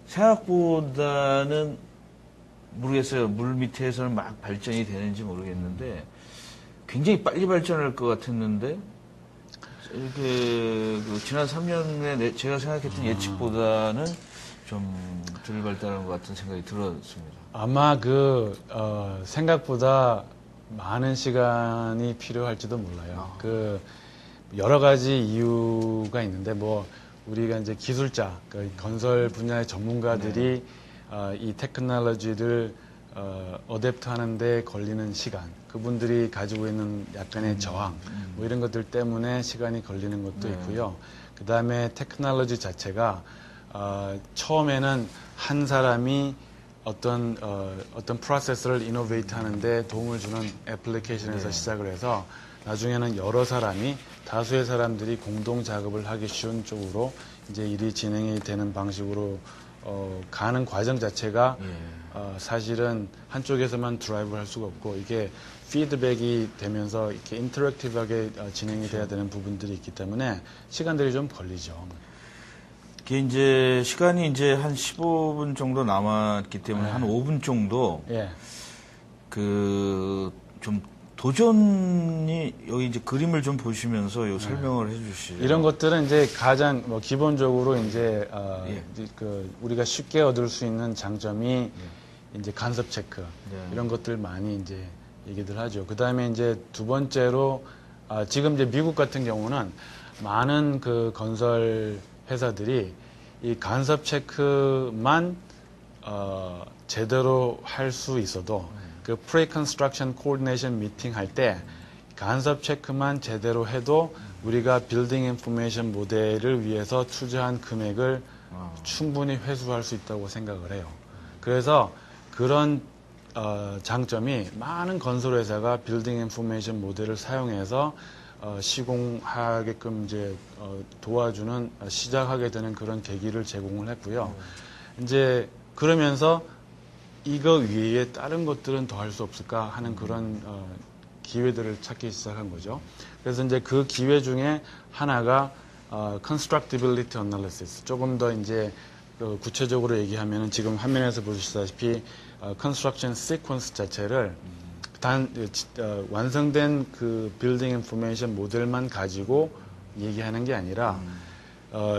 생각보다는 모르겠어요. 물 밑에서는 막 발전이 되는지 모르겠는데 굉장히 빨리 발전할 것 같았는데 이렇게 지난 3년에 제가 생각했던 예측보다는 좀 덜 발달한 것 같은 생각이 들었습니다. 아마 생각보다 많은 시간이 필요할지도 몰라요. 여러 가지 이유가 있는데 우리가 이제 기술자, 건설 분야의 전문가들이 이 테크놀로지를 어댑트 하는데 걸리는 시간, 그분들이 가지고 있는 약간의 저항, 뭐 이런 것들 때문에 시간이 걸리는 것도 있고요. 그 다음에 테크놀로지 자체가 처음에는 한 사람이 어떤 프로세스를 이노베이트 하는데 도움을 주는 애플리케이션에서 시작을 해서 나중에는 여러 사람이 다수의 사람들이 공동 작업을 하기 쉬운 쪽으로 이제 일이 진행이 되는 방식으로 가는 과정 자체가 사실은 한쪽에서만 드라이브를 할 수가 없고 이게 피드백이 되면서 이렇게 인터랙티브하게 진행이 돼야 되는 부분들이 있기 때문에 시간들이 좀 걸리죠. 이게 이제 시간이 이제 한 15분 정도 남았기 때문에 한 5분 정도 좀 도전이 여기 이제 그림을 좀 보시면서 요 설명을 해주시죠. 이런 것들은 이제 가장 뭐 기본적으로 이제 예. 그 우리가 쉽게 얻을 수 있는 장점이 이제 간섭 체크 이런 것들 많이 이제 얘기들 하죠. 그 다음에 이제 두 번째로 지금 이제 미국 같은 경우는 많은 그 건설 회사들이 이 간섭 체크만 제대로 할 수 있어도 그 Pre-Construction Coordination Meeting 할 때 간섭 체크만 제대로 해도 우리가 빌딩 인포메이션 모델을 위해서 투자한 금액을 충분히 회수할 수 있다고 생각을 해요. 그래서 그런 장점이 많은 건설회사가 빌딩 인포메이션 모델을 사용해서 시공하게끔 이제 도와주는 시작하게 되는 그런 계기를 제공을 했고요. 이제 그러면서 이거 외에 다른 것들은 더 할 수 없을까 하는 그런 기회들을 찾기 시작한 거죠. 그래서 이제 그 기회 중에 하나가 constructability analysis. 조금 더 이제 구체적으로 얘기하면은 지금 화면에서 보시다시피 construction sequence 자체를 완성된 그 building information 모델만 가지고 얘기하는 게 아니라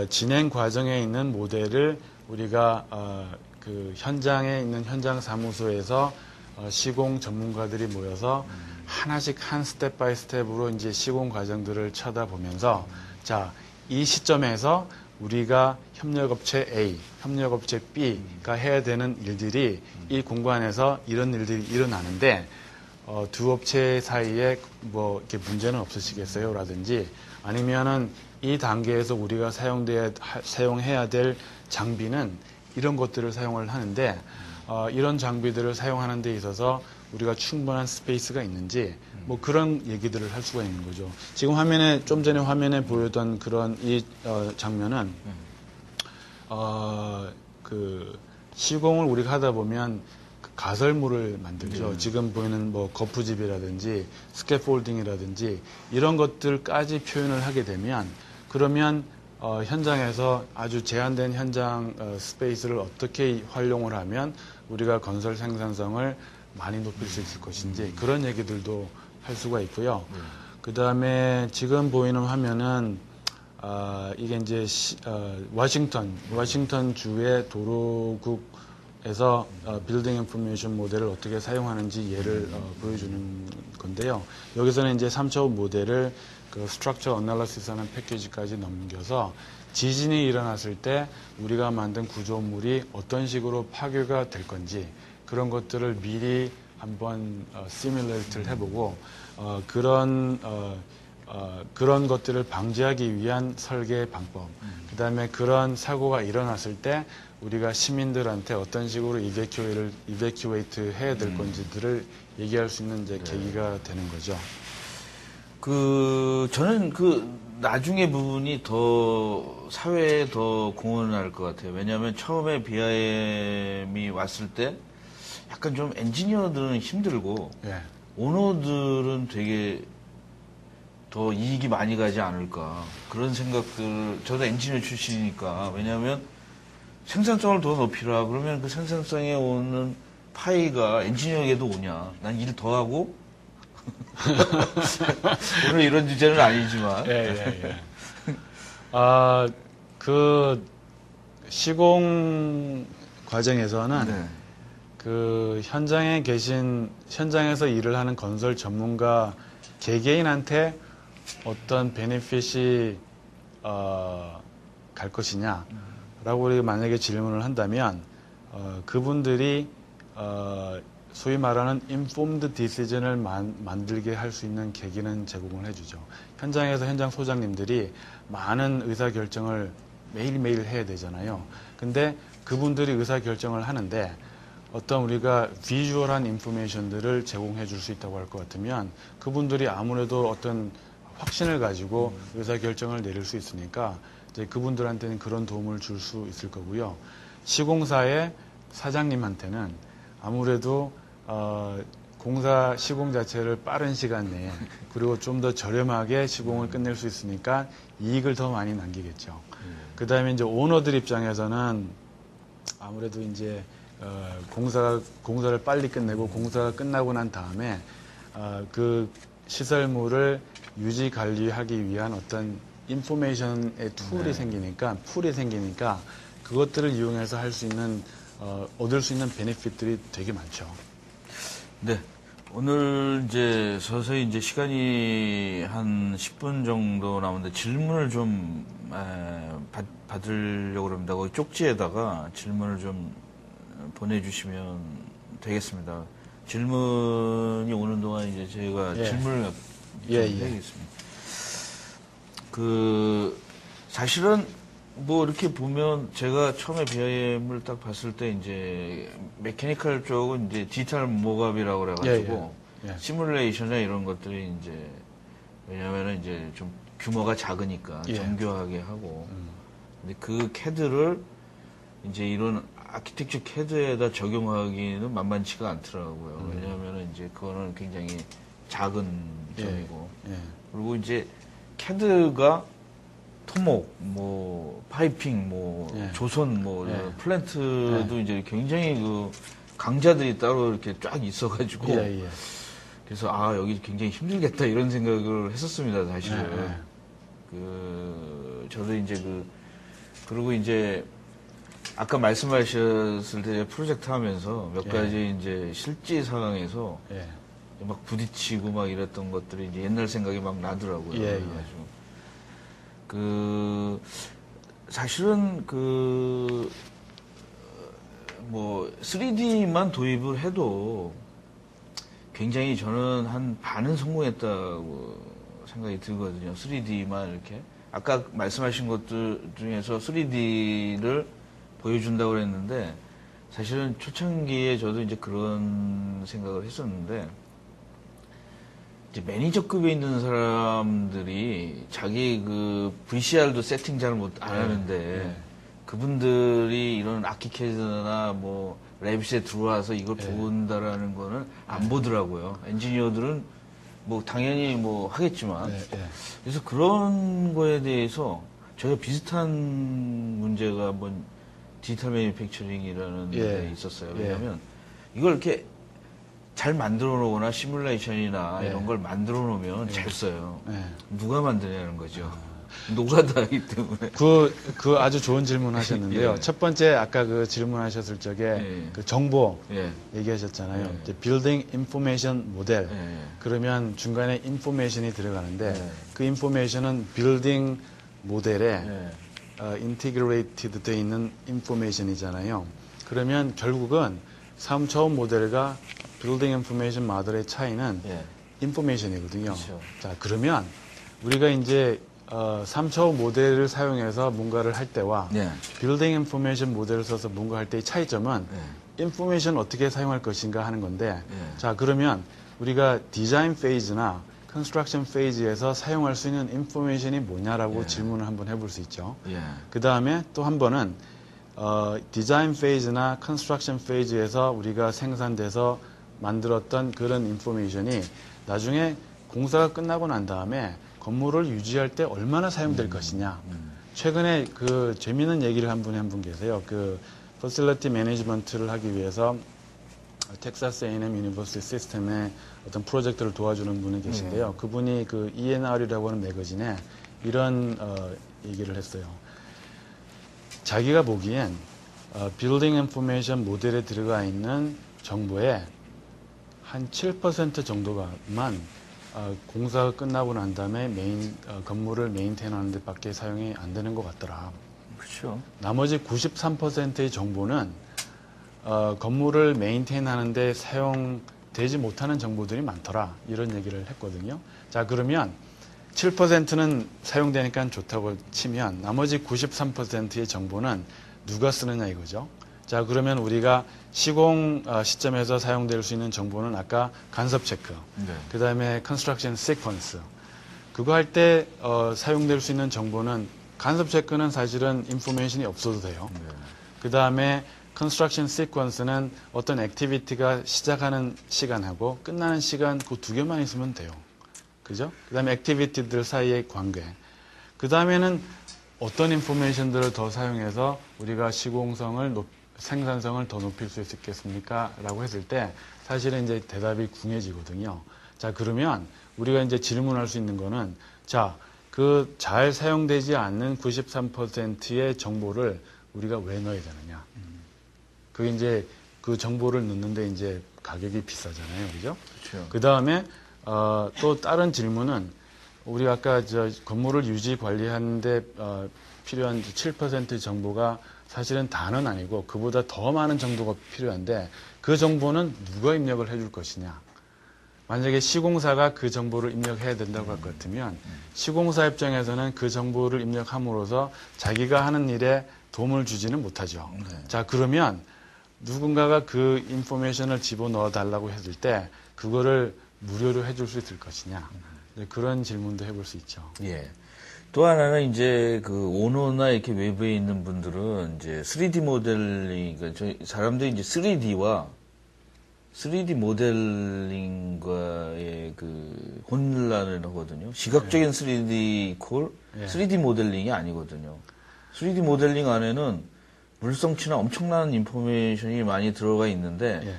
진행 과정에 있는 모델을 우리가 그 현장에 있는 현장 사무소에서 시공 전문가들이 모여서 하나씩 한 스텝 바이 스텝으로 이제 시공 과정들을 쳐다보면서 자, 이 시점에서 우리가 협력업체 A, 협력업체 B가 해야 되는 일들이 이 공간에서 이런 일들이 일어나는데 두 업체 사이에 뭐 이렇게 문제는 없으시겠어요? 라든지 아니면은 이 단계에서 우리가 사용해야 될 장비는 이런 것들을 사용을 하는데 이런 장비들을 사용하는 데 있어서 우리가 충분한 스페이스가 있는지 뭐 그런 얘기들을 할 수가 있는 거죠. 지금 화면에 좀 전에 화면에 보였던 그런 이 장면은 그 시공을 우리가 하다 보면 그 가설물을 만들죠. 지금 보이는 뭐 거푸집이라든지 스캐폴딩이라든지 이런 것들까지 표현을 하게 되면 그러면 현장에서 아주 제한된 현장 스페이스를 어떻게 활용을 하면 우리가 건설 생산성을 많이 높일 수 있을 것인지 그런 얘기들도 할 수가 있고요. 그 다음에 지금 보이는 화면은 이게 이제 워싱턴 주의 도로국에서 빌딩 인포메이션 모델을 어떻게 사용하는지 예를 보여주는 건데요. 여기서는 이제 3차원 모델을 그 스트럭처 어널리시스 하는 패키지까지 넘겨서 지진이 일어났을 때 우리가 만든 구조물이 어떤 식으로 파괴가 될 건지 그런 것들을 미리 한번 시뮬레이트를 해보고 그런 것들을 방지하기 위한 설계 방법 그 다음에 그런 사고가 일어났을 때 우리가 시민들한테 어떤 식으로 이베큐에이트 해야 될 건지들을 얘기할 수 있는 이제 계기가 되는 거죠. 저는 나중에 부분이 더 사회에 더 공헌할 것 같아요. 왜냐하면 처음에 BIM이 왔을 때 약간 좀 엔지니어들은 힘들고 오너들은 되게 더 이익이 많이 가지 않을까 그런 생각들. 저도 엔지니어 출신이니까. 왜냐하면 생산성을 더 높이라 그러면 그 생산성에 오는 파이가 엔지니어에게도 오냐. 난 일 더 하고 오늘 이런 주제는 아니지만. 그 시공 과정에서는 그 현장에서 일을 하는 건설 전문가 개개인한테 어떤 베네핏이 갈 것이냐라고 우리가 만약에 질문을 한다면 그분들이 소위 말하는 informed decision을 만들게 할 수 있는 계기는 제공을 해주죠. 현장에서 현장 소장님들이 많은 의사결정을 매일매일 해야 되잖아요. 근데 그분들이 의사결정을 하는데 어떤 우리가 비주얼한 인포메이션들을 제공해 줄 수 있다고 할 것 같으면 그분들이 아무래도 어떤 확신을 가지고 의사결정을 내릴 수 있으니까 이제 그분들한테는 그런 도움을 줄 수 있을 거고요. 시공사의 사장님한테는 아무래도 시공 자체를 빠른 시간 내에 그리고 좀 더 저렴하게 시공을 끝낼 수 있으니까 이익을 더 많이 남기겠죠. 그 다음에 이제 오너들 입장에서는 아무래도 이제 공사를 빨리 끝내고 공사가 끝나고 난 다음에 그 시설물을 유지 관리하기 위한 어떤 인포메이션의 툴이 생기니까, 풀이 생기니까 그것들을 이용해서 할 수 있는, 얻을 수 있는 베네핏들이 되게 많죠. 네. 오늘 이제 서서히 이제 시간이 한 10분 정도 남았는데 질문을 좀 받으려고 합니다. 거기 쪽지에다가 질문을 좀 보내주시면 되겠습니다. 질문이 오는 동안 이제 저희가 질문을 해야겠습니다. 사실은 뭐 이렇게 보면 제가 처음에 BIM을 딱 봤을 때 이제 메케니컬 쪽은 이제 디지털 모갑이라고 그래가지고 시뮬레이션이나 이런 것들이 이제 왜냐면은 이제 좀 규모가 작으니까 정교하게 하고 근데 그 CAD를 이제 이런 아키텍처 CAD에다 적용하기는 만만치가 않더라고요. 왜냐하면은 이제 그거는 굉장히 작은 점이고 그리고 이제 CAD가 토목, 뭐 파이핑, 뭐 조선, 뭐 플랜트도 이제 굉장히 그 강자들이 따로 이렇게 쫙 있어가지고 그래서 여기 굉장히 힘들겠다 이런 생각을 했었습니다 사실은. 저도 이제 그리고 이제 아까 말씀하셨을 때 프로젝트 하면서 몇 가지 이제 실제 상황에서 막 부딪히고 막 이랬던 것들이 이제 옛날 생각이 막 나더라고요. 사실은 뭐 3D만 도입을 해도 굉장히 저는 한 반은 성공했다고 생각이 들거든요. 3D만 이렇게 아까 말씀하신 것들 중에서 3D를 보여준다고 그랬는데 사실은 초창기에 저도 이제 그런 생각을 했었는데 이제 매니저급에 있는 사람들이 자기 그 VCR도 세팅 잘 안 하는데 그분들이 이런 아키캐드나 뭐 레빗에 들어와서 이걸 본다라는 거는 안 보더라고요. 엔지니어들은 뭐 당연히 뭐 하겠지만 그래서 그런 거에 대해서 저희가 비슷한 문제가 한번 디지털 매니팩처링이라는 데 있었어요. 왜냐하면 이걸 이렇게 잘 만들어 놓거나 시뮬레이션이나 이런 걸 만들어 놓으면 잘 써요. 누가 만드냐는 거죠. 노가다이기 때문에. 그 아주 좋은 질문 하셨는데요. 첫 번째 아까 그 질문하셨을 적에 그 정보 얘기하셨잖아요. Building Information Model. 그러면 중간에 인포메이션이 들어가는데 그 인포메이션은 빌딩 모델에 인티그레이티드 되어 있는 인포메이션이잖아요. 그러면 결국은 3차원 모델과 빌딩 인포메이션 모델의 차이는 인포메이션이거든요. 그렇죠. 자, 그러면 우리가 이제 3차원 모델을 사용해서 뭔가를 할 때와 빌딩 인포메이션 모델을 써서 뭔가 할 때의 차이점은 인포메이션을 어떻게 사용할 것인가 하는 건데 자, 그러면 우리가 디자인 페이즈나 컨스트럭션 페이지에서 사용할 수 있는 인포메이션이 뭐냐라고 질문을 한번 해볼 수 있죠. 그 다음에 또 한 번은 디자인 페이지나 컨스트럭션 페이지에서 우리가 생산돼서 만들었던 그런 인포메이션이 나중에 공사가 끝나고 난 다음에 건물을 유지할 때 얼마나 사용될 것이냐. 최근에 그 재미있는 얘기를 한 분 계세요. 그 퍼실리티 매니지먼트를 하기 위해서 텍사스 A&M 유니버시티 시스템에 어떤 프로젝트를 도와주는 분이 계신데요. 그분이 그 ENR이라고 하는 매거진에 이런 얘기를 했어요. 자기가 보기엔 빌딩 인포메이션 모델에 들어가 있는 정보의 한 7% 정도만 공사가 끝나고 난 다음에 건물을 메인테인하는 데 밖에 사용이 안 되는 것 같더라. 그렇죠. 나머지 93%의 정보는 건물을 메인테인하는 데 사용되지 못하는 정보들이 많더라. 이런 얘기를 했거든요. 자, 그러면 7%는 사용되니까 좋다고 치면 나머지 93%의 정보는 누가 쓰느냐 이거죠. 자, 그러면 우리가 시공 시점에서 사용될 수 있는 정보는 아까 간섭 체크, 그 다음에 컨스트럭션 시퀀스. 그거 할 때 사용될 수 있는 정보는 간섭 체크는 사실은 인포메이션이 없어도 돼요. 그 다음에 컨스트럭션 시퀀스는 어떤 액티비티가 시작하는 시간하고 끝나는 시간 그 두 개만 있으면 돼요. 그죠? 그 다음에 액티비티들 사이의 관계. 그 다음에는 어떤 인포메이션들을 더 사용해서 우리가 시공성을 생산성을 더 높일 수 있겠습니까? 라고 했을 때 사실은 이제 대답이 궁해지거든요. 자, 그러면 우리가 이제 질문할 수 있는 거는, 자, 그 잘 사용되지 않는 93%의 정보를 우리가 왜 넣어야 되느냐. 그게 이제 그 정보를 넣는데 이제 가격이 비싸잖아요. 그죠? 그렇죠. 그 다음에, 또 다른 질문은 우리가 아까 건물을 유지 관리하는데, 필요한 7% 정보가 사실은 다는 아니고 그보다 더 많은 정보가 필요한데 그 정보는 누가 입력을 해줄 것이냐. 만약에 시공사가 그 정보를 입력해야 된다고 할 것 같으면 시공사 입장에서는 그 정보를 입력함으로써 자기가 하는 일에 도움을 주지는 못하죠. 네. 자, 그러면 누군가가 그 인포메이션을 집어넣어 달라고 했을 때 그거를 무료로 해줄 수 있을 것이냐. 그런 질문도 해볼 수 있죠. 예. 또 하나는 이제 그 오너나 이렇게 외부에 있는 분들은 이제 3D 모델링, 그러니까 사람들이 이제 3D 모델링과의 그 혼란을 하거든요. 시각적인 3D 콜, 3D 모델링이 아니거든요. 3D 모델링 안에는 물성치나 엄청난 인포메이션이 많이 들어가 있는데,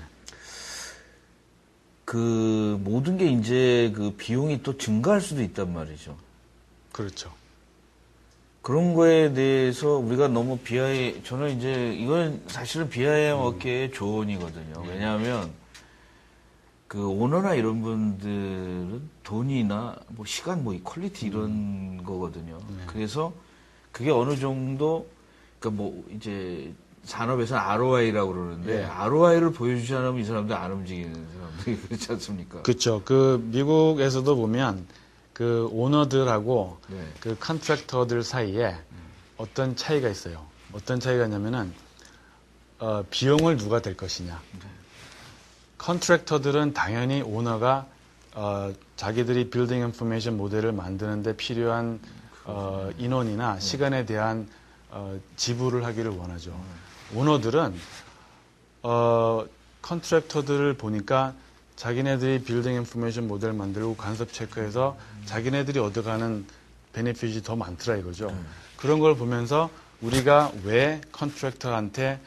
그 모든 게 이제 그 비용이 또 증가할 수도 있단 말이죠. 그렇죠. 그런 거에 대해서 우리가 너무 저는 이제 이건 사실은 BIM 업계의 조언이거든요. 왜냐하면 그 오너나 이런 분들은 돈이나 뭐 시간, 뭐 이 퀄리티 이런 거거든요. 그래서 그게 어느 정도, 그러니까 뭐 이제 산업에서는 ROI라고 그러는데 ROI를 보여주지 않으면 이 사람들 안 움직이는 사람들이 그렇지 않습니까? 그렇죠. 그 미국에서도 보면 그 오너들하고 그 컨트랙터들 사이에 어떤 차이가 있어요. 어떤 차이가 있냐면은 비용을 누가 댈 것이냐. 컨트랙터들은 당연히 오너가 자기들이 빌딩 인포메이션 모델을 만드는데 필요한 인원이나 시간에 대한 지불을 하기를 원하죠. 오너들은 컨트랙터들을 보니까 자기네들이 빌딩 인포메이션 모델 만들고 간섭 체크해서 자기네들이 얻어가는 베네핏이 더 많더라 이거죠. 그런 걸 보면서 우리가 왜 컨트랙터한테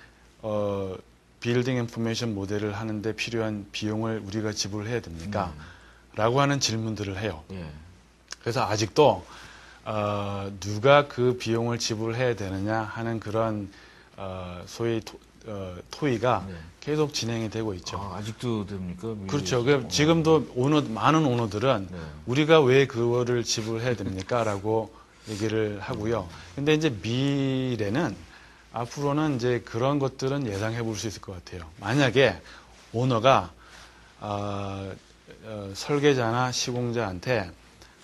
빌딩 인포메이션 모델을 하는데 필요한 비용을 우리가 지불해야 됩니까? 라고 하는 질문들을 해요. 그래서 아직도 누가 그 비용을 지불해야 되느냐 하는 그런 소위 토의가 계속 진행이 되고 있죠. 아직도 됩니까? 그렇죠. 지금도 많은 오너들은 우리가 왜 그거를 지불해야 됩니까? 라고 얘기를 하고요. 근데 이제 미래는 앞으로는 이제 그런 것들은 예상해 볼 수 있을 것 같아요. 만약에 오너가 설계자나 시공자한테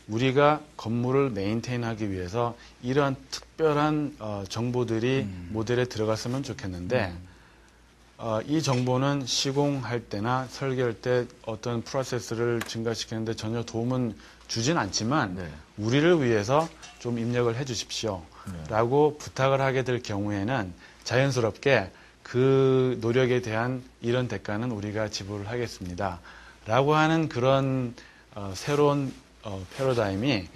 우리가 건물을 메인테인하기 위해서 이러한 특별한 정보들이 모델에 들어갔으면 좋겠는데 이 정보는 시공할 때나 설계할 때 어떤 프로세스를 증가시키는데 전혀 도움은 주진 않지만 우리를 위해서 좀 입력을 해 주십시오. 라고 부탁을 하게 될 경우에는 자연스럽게 그 노력에 대한 이런 대가는 우리가 지불을 하겠습니다. 라고 하는 그런 새로운 패러다임이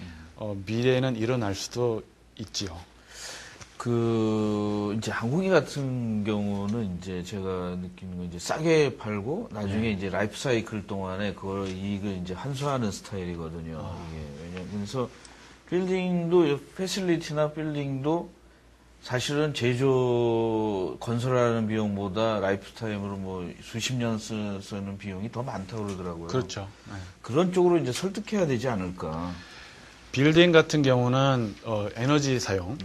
미래에는 일어날 수도 있지요. 이제 한국인 같은 경우는 이제 제가 느끼는 건 이제 싸게 팔고 나중에 이제 라이프 사이클 동안에 그걸 이익을 이제 환수하는 스타일이거든요. 이게 그래서 빌딩도, 패실리티나 빌딩도 사실은 건설하는 비용보다 라이프 타임으로 뭐 수십 년 쓰는 비용이 더 많다고 그러더라고요. 그렇죠. 그런 쪽으로 이제 설득해야 되지 않을까. 빌딩 같은 경우는 에너지 사용.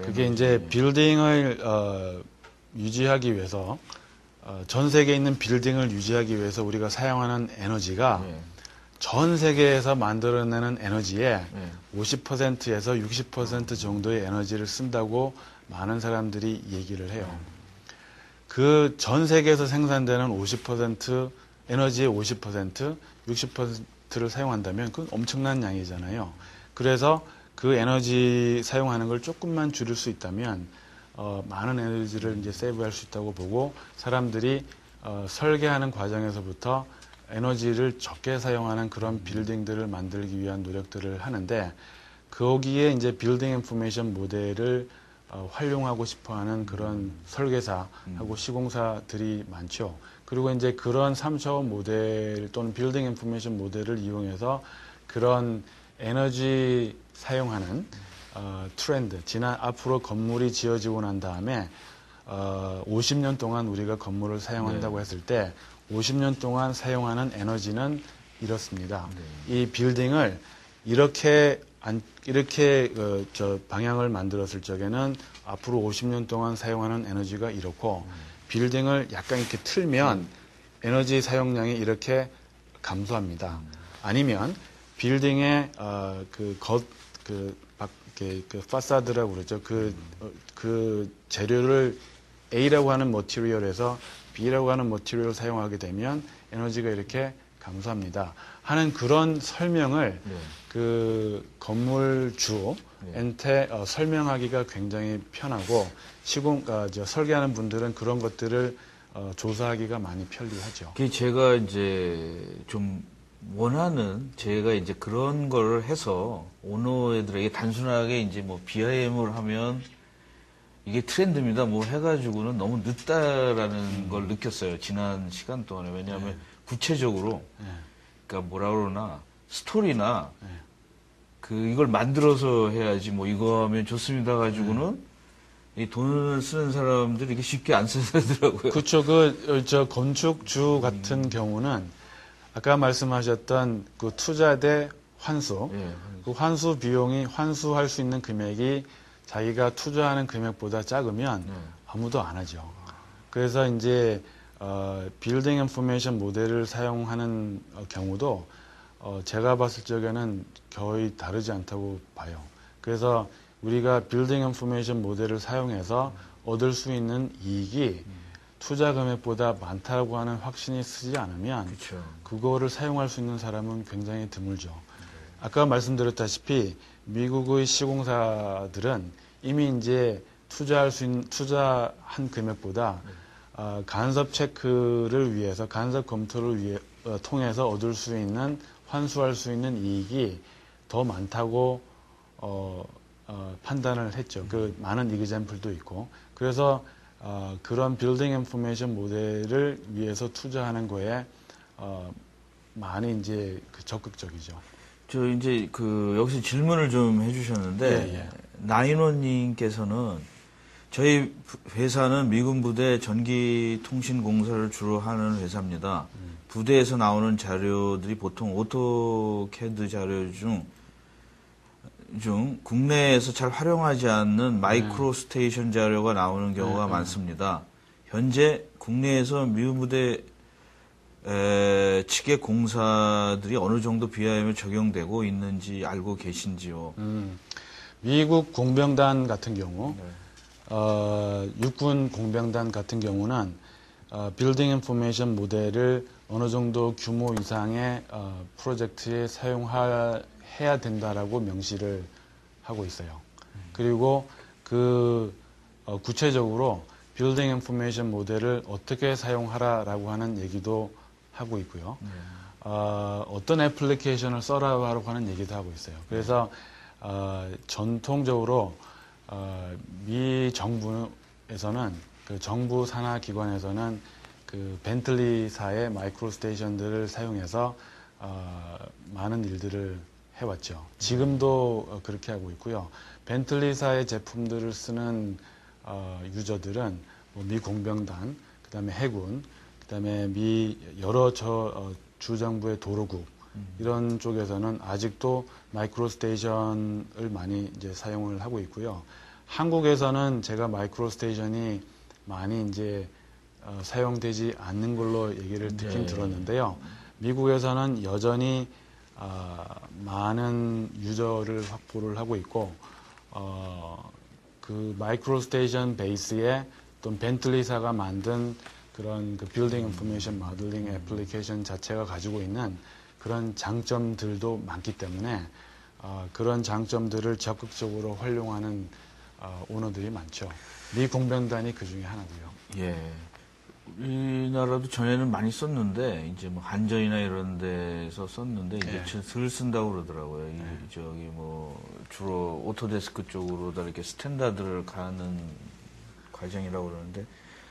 그게 이제 빌딩을 유지하기 위해서 전 세계에 있는 빌딩을 유지하기 위해서 우리가 사용하는 에너지가 전 세계에서 만들어내는 에너지의 50%에서 60% 정도의 에너지를 쓴다고 많은 사람들이 얘기를 해요. 그 전 세계에서 생산되는 50% 에너지의 50%, 60%를 사용한다면 그건 엄청난 양이잖아요. 그래서 그 에너지 사용하는 걸 조금만 줄일 수 있다면 많은 에너지를 이제 세이브할 수 있다고 보고 사람들이 설계하는 과정에서부터 에너지를 적게 사용하는 그런 빌딩들을 만들기 위한 노력들을 하는데 거기에 이제 빌딩 인포메이션 모델을 활용하고 싶어하는 그런 설계사하고 시공사들이 많죠. 그리고 이제 그런 3차원 모델 또는 빌딩 인포메이션 모델을 이용해서 그런 에너지 사용하는 트렌드, 앞으로 건물이 지어지고 난 다음에 50년 동안 우리가 건물을 사용한다고 했을 때 50년 동안 사용하는 에너지는 이렇습니다. 이 빌딩을 이렇게 방향을 만들었을 적에는 앞으로 50년 동안 사용하는 에너지가 이렇고 빌딩을 약간 이렇게 틀면 에너지 사용량이 이렇게 감소합니다. 아니면 빌딩의 파사드라고 그러죠. 그 재료를 A라고 하는 머티리얼에서 B라고 하는 머티리얼을 사용하게 되면 에너지가 이렇게 감소합니다. 하는 그런 설명을 그 건물주한테 설명하기가 굉장히 편하고 설계하는 분들은 그런 것들을 조사하기가 많이 편리하죠. 제가 이제 좀 원하는 제가 이제 그런 걸 해서 오너들에게 단순하게 이제 뭐 BIM을 하면 이게 트렌드입니다. 뭐 해가지고는 너무 늦다라는 걸 느꼈어요. 지난 시간 동안에. 왜냐하면 구체적으로 그러니까 뭐라 그러나 스토리나 이걸 만들어서 해야지 뭐 이거 하면 좋습니다 가지고는 이 돈을 쓰는 사람들이 이게 쉽게 안 쓰더라고요. 그렇죠. 저 건축주 같은 경우는 아까 말씀하셨던 그 투자 대 환수, 그 환수 비용이 환수할 수 있는 금액이 자기가 투자하는 금액보다 작으면 아무도 안 하죠. 그래서 이제 빌딩 인포메이션 모델을 사용하는 경우도 제가 봤을 적에는 거의 다르지 않다고 봐요. 그래서 우리가 빌딩 인포메이션 모델을 사용해서 얻을 수 있는 이익이 투자 금액보다 많다고 하는 확신이 쓰지 않으면 그쵸. 그거를 사용할 수 있는 사람은 굉장히 드물죠. 아까 말씀드렸다시피 미국의 시공사들은 이미 이제 투자한 금액보다 간섭 체크를 위해서 간섭 검토를 통해서 얻을 수 있는 환수할 수 있는 이익이 더 많다고 판단을 했죠. 그 많은 이그젬플도 있고 그래서 그런 빌딩 인포메이션 모델을 위해서 투자하는 거에 많이 이제 적극적이죠. 저 이제 여기서 질문을 좀 해주셨는데 나인원님께서는 저희 회사는 미군 부대 전기통신공사를 주로 하는 회사입니다. 부대에서 나오는 자료들이 보통 오토캐드 자료 중 국내에서 잘 활용하지 않는 마이크로 스테이션 자료가 나오는 경우가 많습니다. 현재 국내에서 미군 부대 측의 공사들이 어느 정도 BIM에 적용되고 있는지 알고 계신지요? 미국 공병단 같은 경우, 육군 공병단 같은 경우는 빌딩 인포메이션 모델을 어느 정도 규모 이상의 프로젝트에 사용해야 된다라고 명시를 하고 있어요. 그리고 구체적으로 빌딩 인포메이션 모델을 어떻게 사용하라라고 하는 얘기도 하고 있고요. 어떤 애플리케이션을 써라고 하는 얘기도 하고 있어요. 그래서 전통적으로 미 정부에서는 그 정부 산하 기관에서는 그 벤틀리사의 마이크로 스테이션들을 사용해서 많은 일들을 해왔죠. 지금도 그렇게 하고 있고요. 벤틀리사의 제품들을 쓰는 유저들은 미 공병단, 그다음에 해군, 그다음에 미 여러 주정부의 도로국 이런 쪽에서는 아직도 마이크로 스테이션을 많이 이제 사용을 하고 있고요. 한국에서는 제가 마이크로 스테이션이 많이 이제 사용되지 않는 걸로 얘기를 듣긴 들었는데요. 미국에서는 여전히 많은 유저를 확보를 하고 있고 그 마이크로 스테이션 베이스에 또 벤틀리사가 만든 그런 그 빌딩 인포메이션 모델링 애플리케이션 자체가 가지고 있는 그런 장점들도 많기 때문에 그런 장점들을 적극적으로 활용하는 오너들이 많죠. 미 공병단이 그 중에 하나고요. 예. 우리나라도 전에는 많이 썼는데 이제 뭐 한전이나 이런 데서 썼는데 이제 덜 쓴다고 그러더라고요. 주로 오토데스크 쪽으로 다 이렇게 스탠다드를 가는 과정이라고 그러는데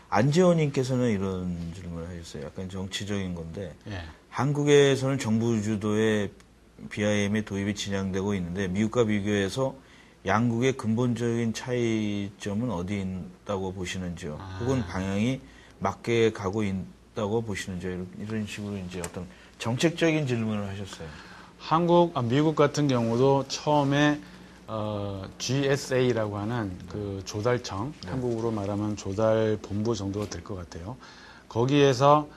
안재원님께서는 이런 질문을 하셨어요. 약간 정치적인 건데 예. 한국에서는 정부 주도의 BIM의 도입이 진행되고 있는데 미국과 비교해서 양국의 근본적인 차이점은 어디 있다고 보시는지요? 혹은 방향이 맞게 가고 있다고 보시는지요? 이런 식으로 이제 어떤 정책적인 질문을 하셨어요. 미국 같은 경우도 처음에 GSA라고 하는 그 조달청, 네. 한국으로 말하면 조달본부 정도가 될 것 같아요. 거기에서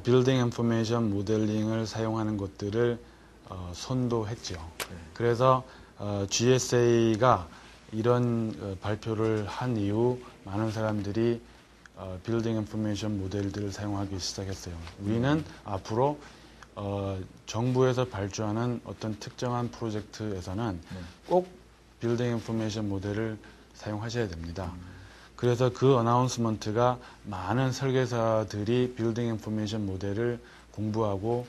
빌딩 인포메이션 모델링을 사용하는 것들을 선도했죠. 네. 그래서 GSA가 이런 발표를 한 이후 많은 사람들이 빌딩 인포메이션 모델들을 사용하기 시작했어요. 우리는 앞으로 정부에서 발주하는 어떤 특정한 프로젝트에서는 꼭 빌딩 인포메이션 모델을 사용하셔야 됩니다. 그래서 그 어나운스먼트가 많은 설계사들이 빌딩 인포메이션 모델을 공부하고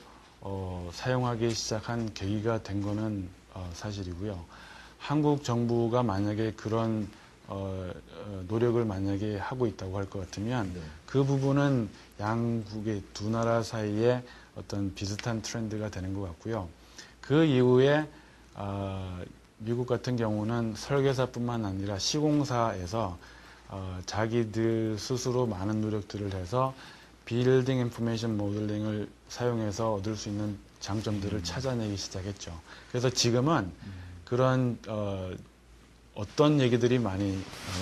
사용하기 시작한 계기가 된 거는 사실이고요. 한국 정부가 만약에 그런 노력을 만약에 하고 있다고 할 것 같으면 그 부분은 양국의 두 나라 사이에 어떤 비슷한 트렌드가 되는 것 같고요. 그 이후에 미국 같은 경우는 설계사뿐만 아니라 시공사에서 자기들 스스로 많은 노력들을 해서 빌딩 인포메이션 모델링을 사용해서 얻을 수 있는 장점들을 찾아내기 시작했죠. 그래서 지금은 그런 어떤 얘기들이 많이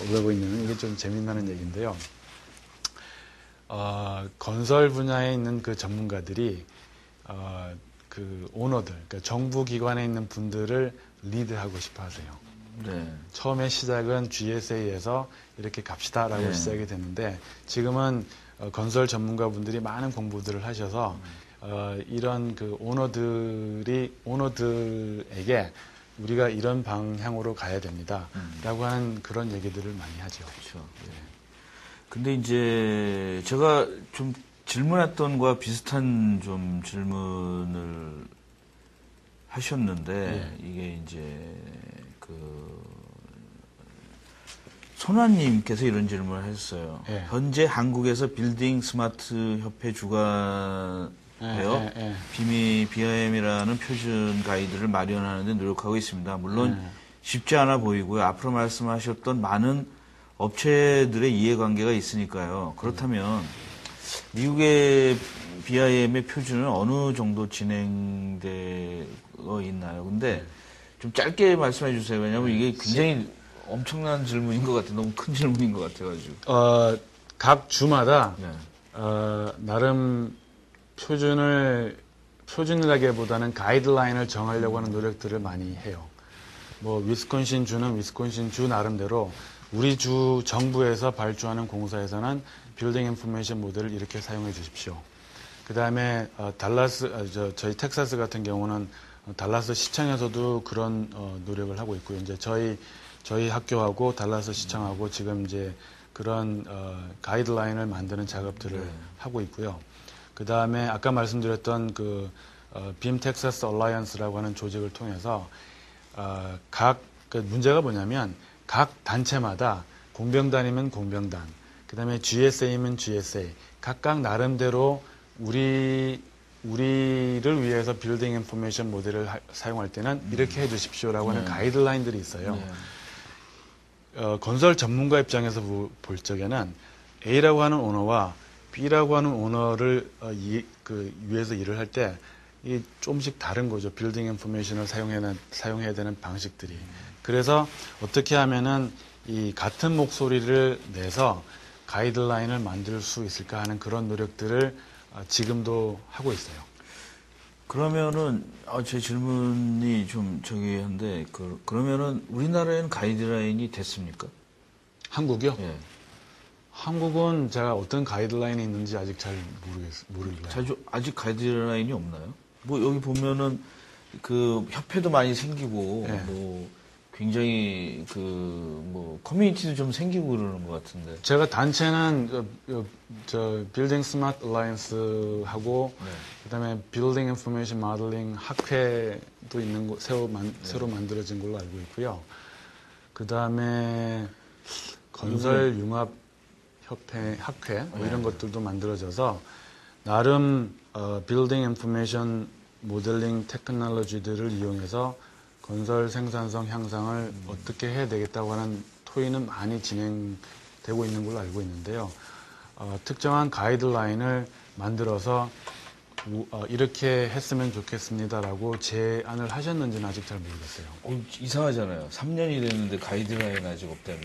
오가고 있는, 이게 좀 재미나는 얘기인데요. 건설 분야에 있는 그 전문가들이 그 오너들, 그러니까 정부 기관에 있는 분들을 리드하고 싶어 하세요. 네. 처음에 시작은 GSA에서 이렇게 갑시다라고 네. 시작이 됐는데 지금은 건설 전문가분들이 많은 공부들을 하셔서 이런 그 오너들에게 우리가 이런 방향으로 가야 됩니다라고 하는 그런 얘기들을 많이 하죠. 그렇죠. 네. 근데 이제 제가 좀 질문했던 거와 비슷한 좀 질문을 하셨는데 이게 이제 그 손아님께서 이런 질문을 하셨어요. 현재 한국에서 빌딩 스마트 협회 주관하여 BIM이라는 표준 가이드를 마련하는 데 노력하고 있습니다. 물론 쉽지 않아 보이고요. 앞으로 말씀하셨던 많은 업체들의 이해관계가 있으니까요. 그렇다면 미국의 BIM의 표준은 어느 정도 진행되어 있나요? 근데 좀 짧게 말씀해 주세요. 왜냐하면 이게 굉장히 엄청난 질문인 것 같아요. 너무 큰 질문인 것 같아가지고. 각 주마다 나름 표준이라기보다는 가이드라인을 정하려고 하는 노력들을 많이 해요. 뭐 위스콘신 주는 위스콘신 주 나름대로 우리 주 정부에서 발주하는 공사에서는 빌딩 인포메이션 모델을 이렇게 사용해 주십시오. 그 다음에 저희 텍사스 같은 경우는 달라스 시청에서도 그런 노력을 하고 있고요. 이제 저희 학교하고 달라스 시청하고 지금 이제 그런 가이드라인을 만드는 작업들을 하고 있고요. 그 다음에 아까 말씀드렸던 그 빔 텍사스 얼라이언스라고 하는 조직을 통해서 그 문제가 뭐냐면 각 단체마다 공병단이면 공병단, 그 다음에 GSA면 GSA, 각각 나름대로 우리를 위해서 빌딩 인포메이션 모델을 사용할 때는 이렇게 해주십시오라고 하는 가이드라인들이 있어요. 건설 전문가 입장에서 볼 적에는 A라고 하는 오너와 B라고 하는 오너를 위해서 일을 할 때 이 조금씩 다른 거죠. 빌딩 인포메이션을 사용해야 되는 방식들이. 그래서 어떻게 하면은 이 같은 목소리를 내서 가이드라인을 만들 수 있을까 하는 그런 노력들을 지금도 하고 있어요. 그러면은 제 질문이 좀 한데 그러면은 우리나라에는 가이드라인이 됐습니까? 한국이요? 예. 한국은 제가 어떤 가이드라인이 있는지 아직 잘 모르겠어요. 아직 가이드라인이 없나요? 뭐 여기 보면은 그 협회도 많이 생기고 뭐 굉장히 뭐 커뮤니티도 좀 생기고 그러는 것 같은데. 제가 단체는 빌딩 스마트 얼라이언스 하고 그다음에 빌딩 인포메이션 모델링 학회도 있는 거 새로 만들어진 걸로 알고 있고요. 그다음에 건설 융합 협회, 학회 뭐 이런 것들도 만들어져서 나름 빌딩 인포메이션 모델링 테크놀로지들을 이용해서 건설 생산성 향상을 어떻게 해야 되겠다고 하는 토의는 많이 진행되고 있는 걸로 알고 있는데요. 특정한 가이드라인을 만들어서 이렇게 했으면 좋겠습니다라고 제안을 하셨는지는 아직 잘 모르겠어요. 이상하잖아요. 3년이 됐는데 가이드라인 아직 없다며.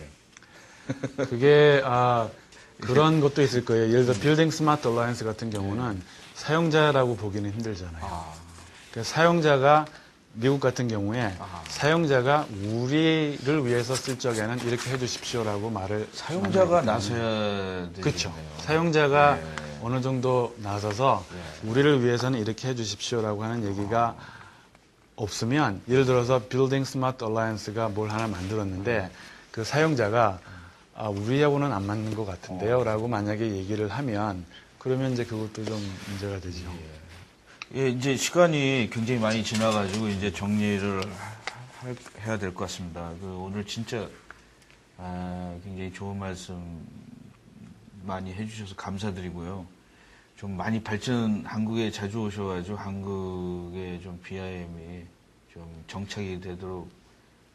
그게 그런 것도 있을 거예요. 예를 들어 빌딩 스마트 얼라이언스 같은 경우는 사용자라고 보기는 힘들잖아요. 그러니까 사용자가 미국 같은 경우에 사용자가 우리를 위해서 쓸 적에는 이렇게 해주십시오라고 말을 사용자가 나서야 되겠네요. 그렇죠. 사용자가 어느 정도 나서서 우리를 위해서는 이렇게 해주십시오라고 하는 얘기가 없으면 예를 들어서 빌딩 스마트 얼라이언스가 뭘 하나 만들었는데 그 사용자가 우리하고는 안 맞는 것 같은데요 라고 만약에 얘기를 하면 그러면 이제 그것도 좀 문제가 되죠. 예, 이제 시간이 굉장히 많이 지나가지고 이제 정리를 해야 될 것 같습니다. 오늘 진짜 굉장히 좋은 말씀 많이 해주셔서 감사드리고요. 좀 많이 한국에 자주 오셔가지고 한국의 좀 BIM이 좀 정착이 되도록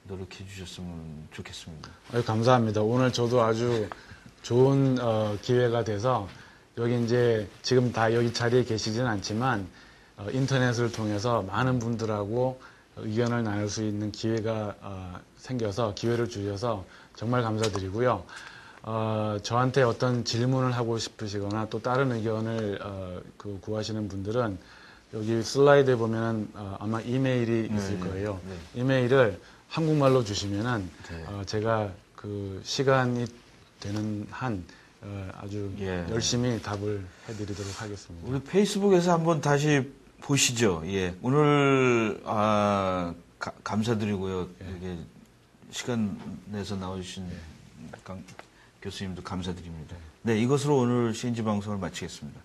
노력해 주셨으면 좋겠습니다. 감사합니다. 오늘 저도 아주 좋은 기회가 돼서 여기 이제 지금 다 여기 자리에 계시진 않지만 인터넷을 통해서 많은 분들하고 의견을 나눌 수 있는 기회가 생겨서 기회를 주셔서 정말 감사드리고요. 저한테 어떤 질문을 하고 싶으시거나 또 다른 의견을 구하시는 분들은 여기 슬라이드에 보면은 아마 이메일이 있을 거예요. 이메일을 한국말로 주시면은 제가 그 시간이 되는 한 아주 열심히 답을 해드리도록 하겠습니다. 우리 페이스북에서 한번 다시 보시죠. 예, 오늘 감사드리고요. 이게 시간 내서 나와주신 강 교수님도 감사드립니다. 네, 이것으로 오늘 CNG 방송을 마치겠습니다.